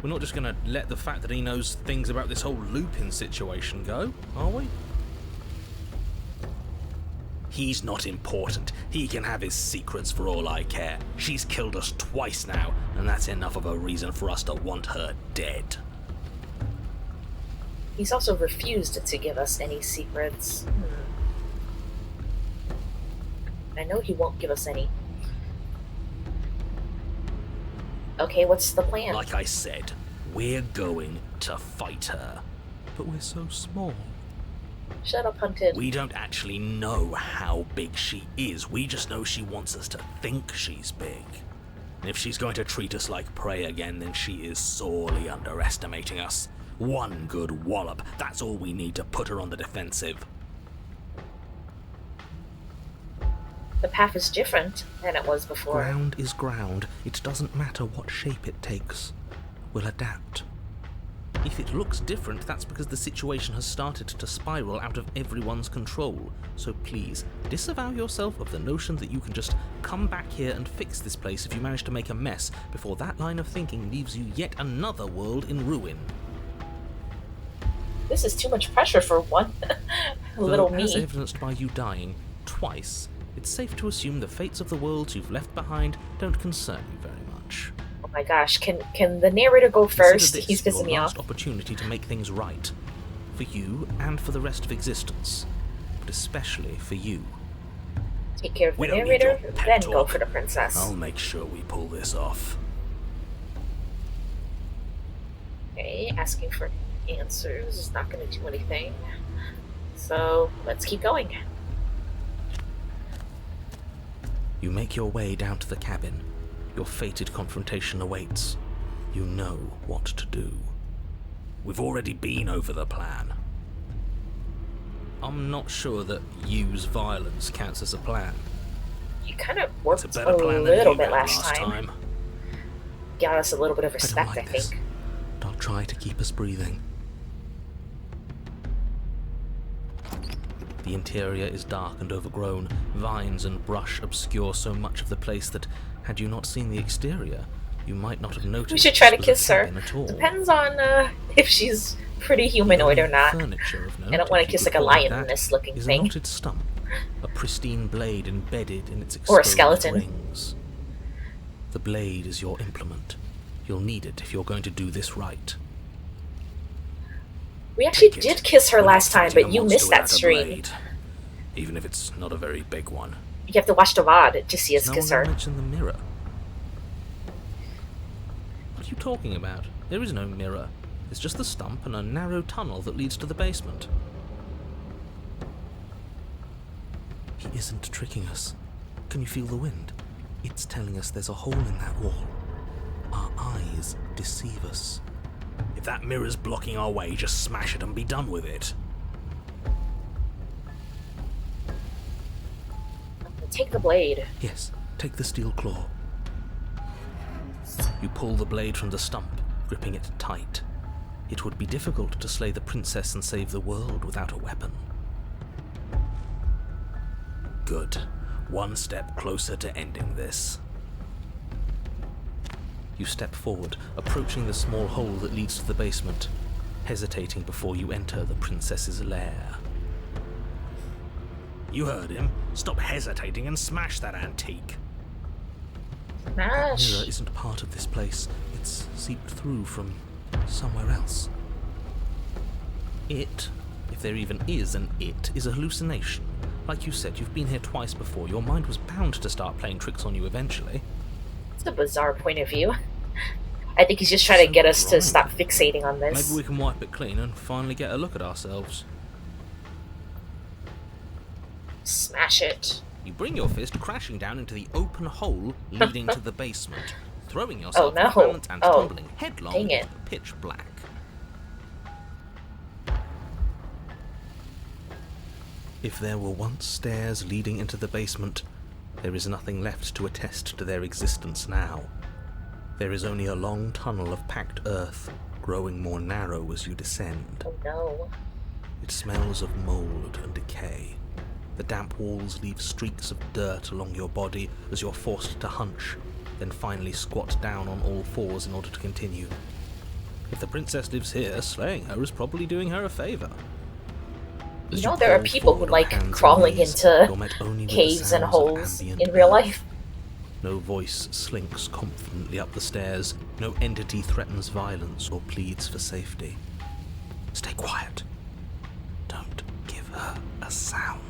We're not just gonna let the fact that he knows things about this whole Lupin situation go, are we? He's not important. He can have his secrets for all I care. She's killed us twice now, and that's enough of a reason for us to want her dead. He's also refused to give us any secrets. I know he won't give us any. Okay, what's the plan? Like I said, we're going to fight her. But we're so small. Shut up, Hunted. We don't actually know how big she is. We just know she wants us to think she's big. And if she's going to treat us like prey again, then she is sorely underestimating us. One good wallop, that's all we need to put her on the defensive. The path is different than it was before. Ground is ground. It doesn't matter what shape it takes. We'll adapt. If it looks different, that's because the situation has started to spiral out of everyone's control. So please, disavow yourself of the notion that you can just come back here and fix this place if you manage to make a mess, before that line of thinking leaves you yet another world in ruin. This is too much pressure for one little Though, me. as evidenced by you dying twice, it's safe to assume the fates of the worlds you've left behind don't concern you very much. Oh my gosh, can the narrator go first? Consider He's this pissing me your off. last opportunity to make things right. For you and for the rest of existence. But especially for you. Take care of the We don't need narrator, your pep then go talk. for the princess. I'll make sure we pull this off. Okay, asking for answers is not going to do anything. So let's keep going. You make your way down to the cabin. Your fated confrontation awaits. You know what to do. We've already been over the plan. I'm not sure that use violence counts as a plan. You kind of It's worked a a better plan than little you bit had last time. Got us a little bit of I don't respect, like I this, think. but I'll try to keep us breathing. The interior is dark and overgrown. Vines and brush obscure so much of the place that, had you not seen the exterior, you might not have noticed. We should try to this was a kiss her. cabin at all. Depends on if she's pretty The humanoid only or not. furniture of note, I don't want if to you kiss could like a call it that, lioness looking is a thing. knotted stump A pristine blade embedded in its Or a exposed skeleton. rings. The blade is your implement. You'll need it if you're going to do this right. We actually Take it. did kiss her We're not last time, fighting but a you monster missed that without a stream. blade, even if it's not a very big one. You have to watch the VOD to see us No kiss one her. mentioned the mirror. What are you talking about? There is no mirror. It's just the stump and a narrow tunnel that leads to the basement. He isn't tricking us. Can you feel the wind? It's telling us there's a hole in that wall. Our eyes deceive us. If that mirror's blocking our way, just smash it and be done with it. Take the blade. Yes, take the steel claw. You pull the blade from the stump, gripping it tight. It would be difficult to slay the princess and save the world without a weapon. Good. One step closer to ending this. You step forward, approaching the small hole that leads to the basement, hesitating before you enter the princess's lair. You heard him. Stop hesitating and smash that antique. The mirror Smash. isn't part of this place. It's seeped through from somewhere else. It, if there even is an it, is a hallucination. Like you said, you've been here twice before. Your mind was bound to start playing tricks on you eventually. It's a bizarre point of view. I think he's just trying to get us to Right. stop fixating on this. Maybe we can wipe it clean and finally get a look at ourselves. Smash it. You bring your fist crashing down into the open hole leading to the basement, throwing yourself Oh, no. off balance and Oh, tumbling headlong dang it. into the pitch black. If there were once stairs leading into the basement, there is nothing left to attest to their existence now. There is only a long tunnel of packed earth, growing more narrow as you descend. Oh no. It smells of mold and decay. The damp walls leave streaks of dirt along your body as you're forced to hunch, then finally squat down on all fours in order to continue. If the princess lives here, slaying her is probably doing her a favor. As You know, there are crawl people who forward on like hands and crawling knees, into you're met only with the caves and sounds of holes ambient in real earth. life. No voice slinks confidently up the stairs, no entity threatens violence or pleads for safety. Stay quiet. Don't give her a sound.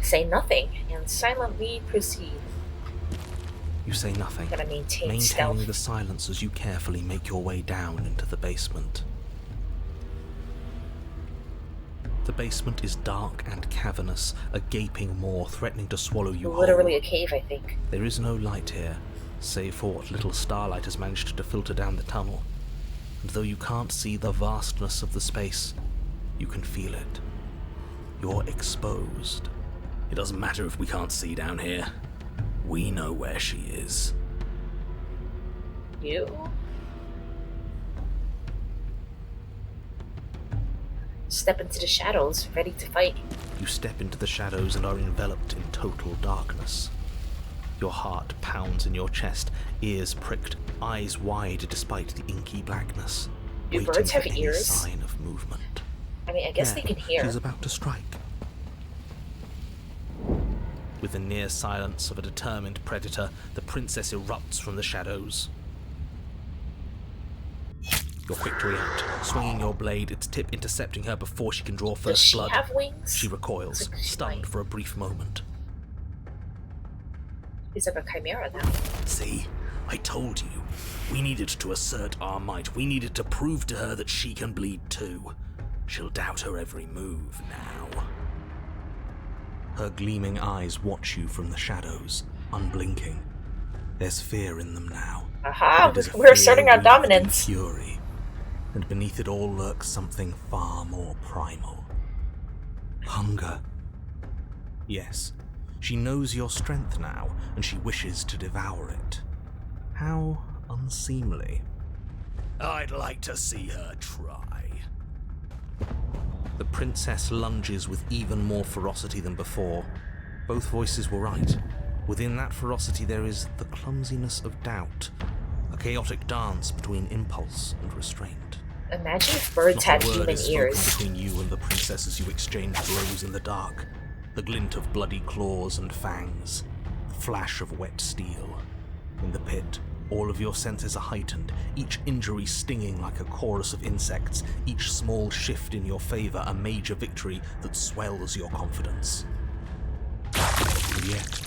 Say nothing and silently proceed. You say nothing, Gotta maintain maintaining stealth. the silence as you carefully make your way down into the basement. The basement is dark and cavernous, a gaping maw threatening to swallow you Literally whole. a cave, I think. There is no light here, save for what little starlight has managed to filter down the tunnel. And though you can't see the vastness of the space, you can feel it. You're exposed. It doesn't matter if we can't see down here. We know where she is. You? Step into the shadows, ready to fight. You step into the shadows and are enveloped in total darkness. Your heart pounds in your chest, ears pricked, eyes wide despite the inky blackness, Do waiting birds for have any ears? sign of movement. I mean, I guess Yeah, they can hear. She's about to strike. With the near silence of a determined predator, the princess erupts from the shadows. You're quick to react, swinging your blade, its tip intercepting her before she can draw Does first she blood. have wings? She recoils, Looks like she stunned might. for a brief moment. She's like a chimera now. See? I told you. We needed to assert our might. We needed to prove to her that she can bleed too. She'll doubt her every move now. Her gleaming eyes watch you from the shadows, unblinking. There's fear in them now. Aha! It is a We're asserting fear our wreathed in dominance. Fury, and beneath it all lurks something far more primal. Hunger. Yes, she knows your strength now, and she wishes to devour it. How unseemly. I'd like to see her try. The princess lunges with even more ferocity than before. Both voices were right. Within that ferocity there is the clumsiness of doubt, a chaotic dance between impulse and restraint. Imagine if birds had Not a word human is spoken ears. between you and the princess as you exchange blows in the dark. The glint of bloody claws and fangs. The flash of wet steel. In the pit, all of your senses are heightened, each injury stinging like a chorus of insects, each small shift in your favor a major victory that swells your confidence. And yet,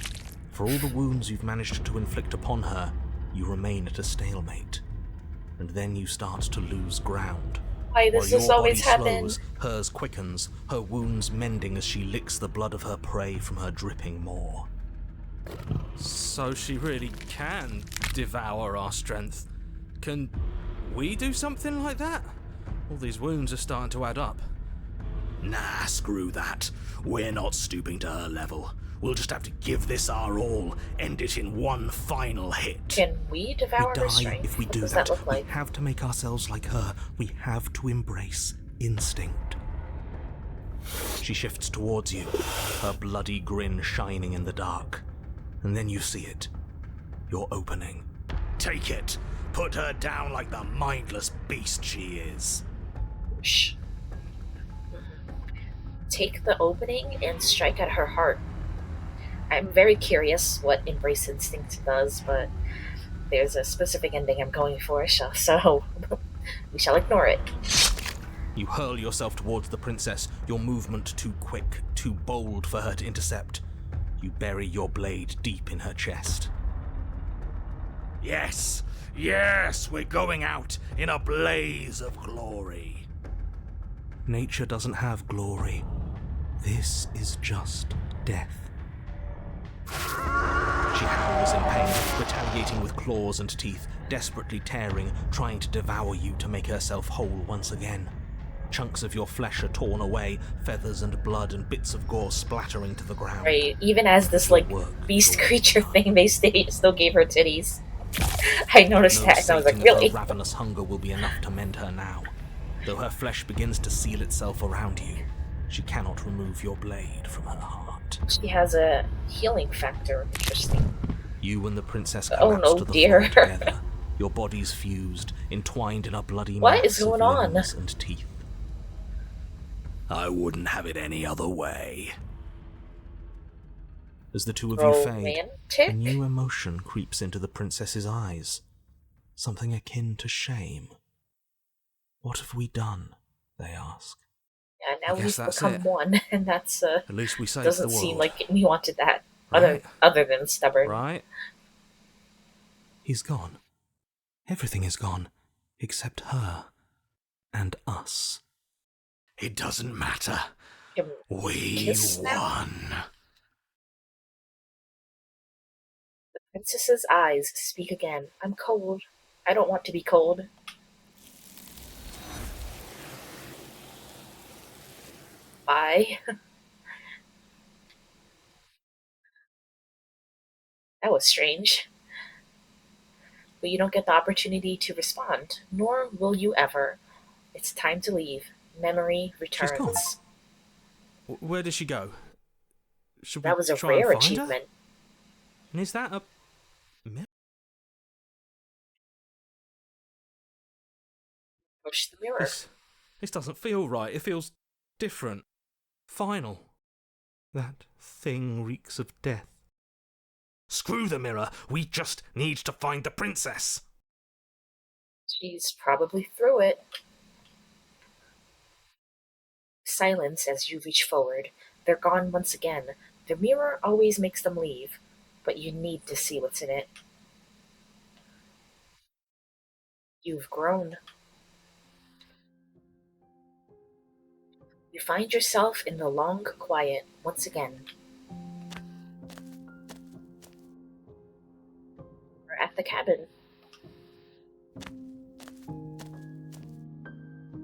for all the wounds you've managed to inflict upon her, you remain at a stalemate. And then you start to lose ground. Why While does your this body always happen? slows, hers quickens, her wounds mending as she licks the blood of her prey from her dripping maw. So she really can devour our strength. Can we do something like that? All these wounds are starting to add up. Nah, screw that. We're not stooping to her level. We'll just have to give this our all, end it in one final hit. Can we devour We her die strength? if we What do does that. that look like? We have to make ourselves like her. We have to embrace instinct. She shifts towards you, her bloody grin shining in the dark. And then you see it. Your opening. Take it. Put her down like the mindless beast she is. Shh. Take the opening and strike at her heart. I'm very curious what Embrace Instinct does, but there's a specific ending I'm going for, so we shall ignore it. You hurl yourself towards the princess, your movement too quick, too bold for her to intercept. You bury your blade deep in her chest. Yes, yes, we're going out in a blaze of glory. Nature doesn't have glory. This is just death. She howls in pain, retaliating with claws and teeth, desperately tearing, trying to devour you to make herself whole once again. Chunks of your flesh are torn away, feathers and blood and bits of gore splattering to the ground. Right, even as this like beast creature thing, they still gave her titties. I noticed that, and I was like, really? Her ravenous hunger will be enough to mend her now. Though her flesh begins to seal itself around you, she cannot remove your blade from her heart. She has a healing factor. Interesting. You and the princess Oh, collapse no, to the dear. floor together, your bodies fused, entwined in a bloody What mass is going of on? limbs and teeth. I wouldn't have it any other way. As the two of you fade, a Romantic? new emotion creeps into the princess's eyes. Something akin to shame. What have we done? They ask. Yeah, now I we've guess that's become it. one, and that's At least we saved the doesn't world. seem like we wanted that. Right. Other than stubborn. Right? He's gone. Everything is gone, except her and us. It doesn't matter. Can We kiss now? won. The princess's eyes speak again. I'm cold. I don't want to be cold. Bye. That was strange. But you don't get the opportunity to respond, nor will you ever. It's time to leave. Memory She's gone. returns. Where did she go? Should we That was a try and rare find her? achievement. And is that a mirror? Push the mirror. This doesn't feel right. It feels different. Final. That thing reeks of death. Screw the mirror. We just need to find the princess. She's probably through it. Silence as you reach forward. They're gone once again. The mirror always makes them leave, but you need to see what's in it. You've grown. You find yourself in the long quiet once again. You're at the cabin.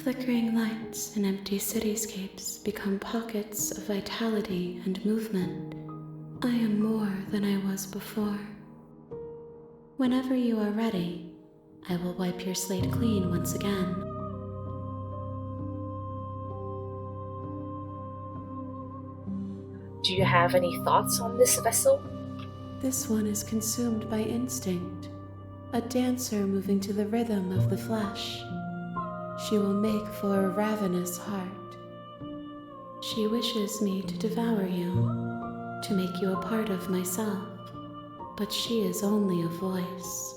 Flickering lights and empty cityscapes become pockets of vitality and movement. I am more than I was before. Whenever you are ready, I will wipe your slate clean once again. Do you have any thoughts on this vessel? This one is consumed by instinct, a dancer moving to the rhythm of the flesh. She will make for a ravenous heart. She wishes me to devour you, to make you a part of myself, but she is only a voice.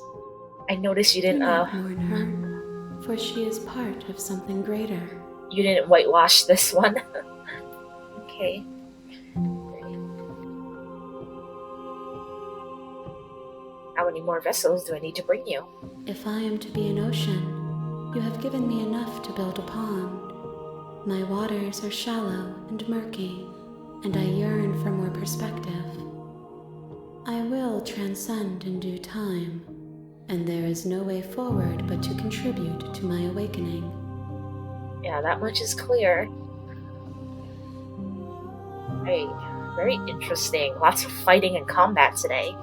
I noticed you Do didn't not mourn her, for she is part of something greater. you didn't whitewash this one. Okay. How many more vessels do I need to bring you? If I am to be an ocean, you have given me enough to build a pond. My waters are shallow and murky, and I yearn for more perspective. I will transcend in due time, and there is no way forward but to contribute to my awakening. Yeah, that much is clear. Very, very interesting. Lots of fighting and combat today.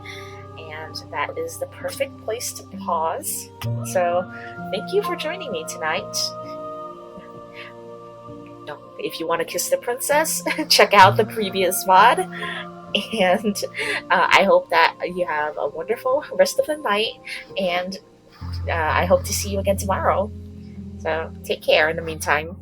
And that is the perfect place to pause. So, thank you for joining me tonight. If you want to kiss the princess, check out the previous VOD. And I hope that you have a wonderful rest of the night. And I hope to see you again tomorrow. So, take care in the meantime.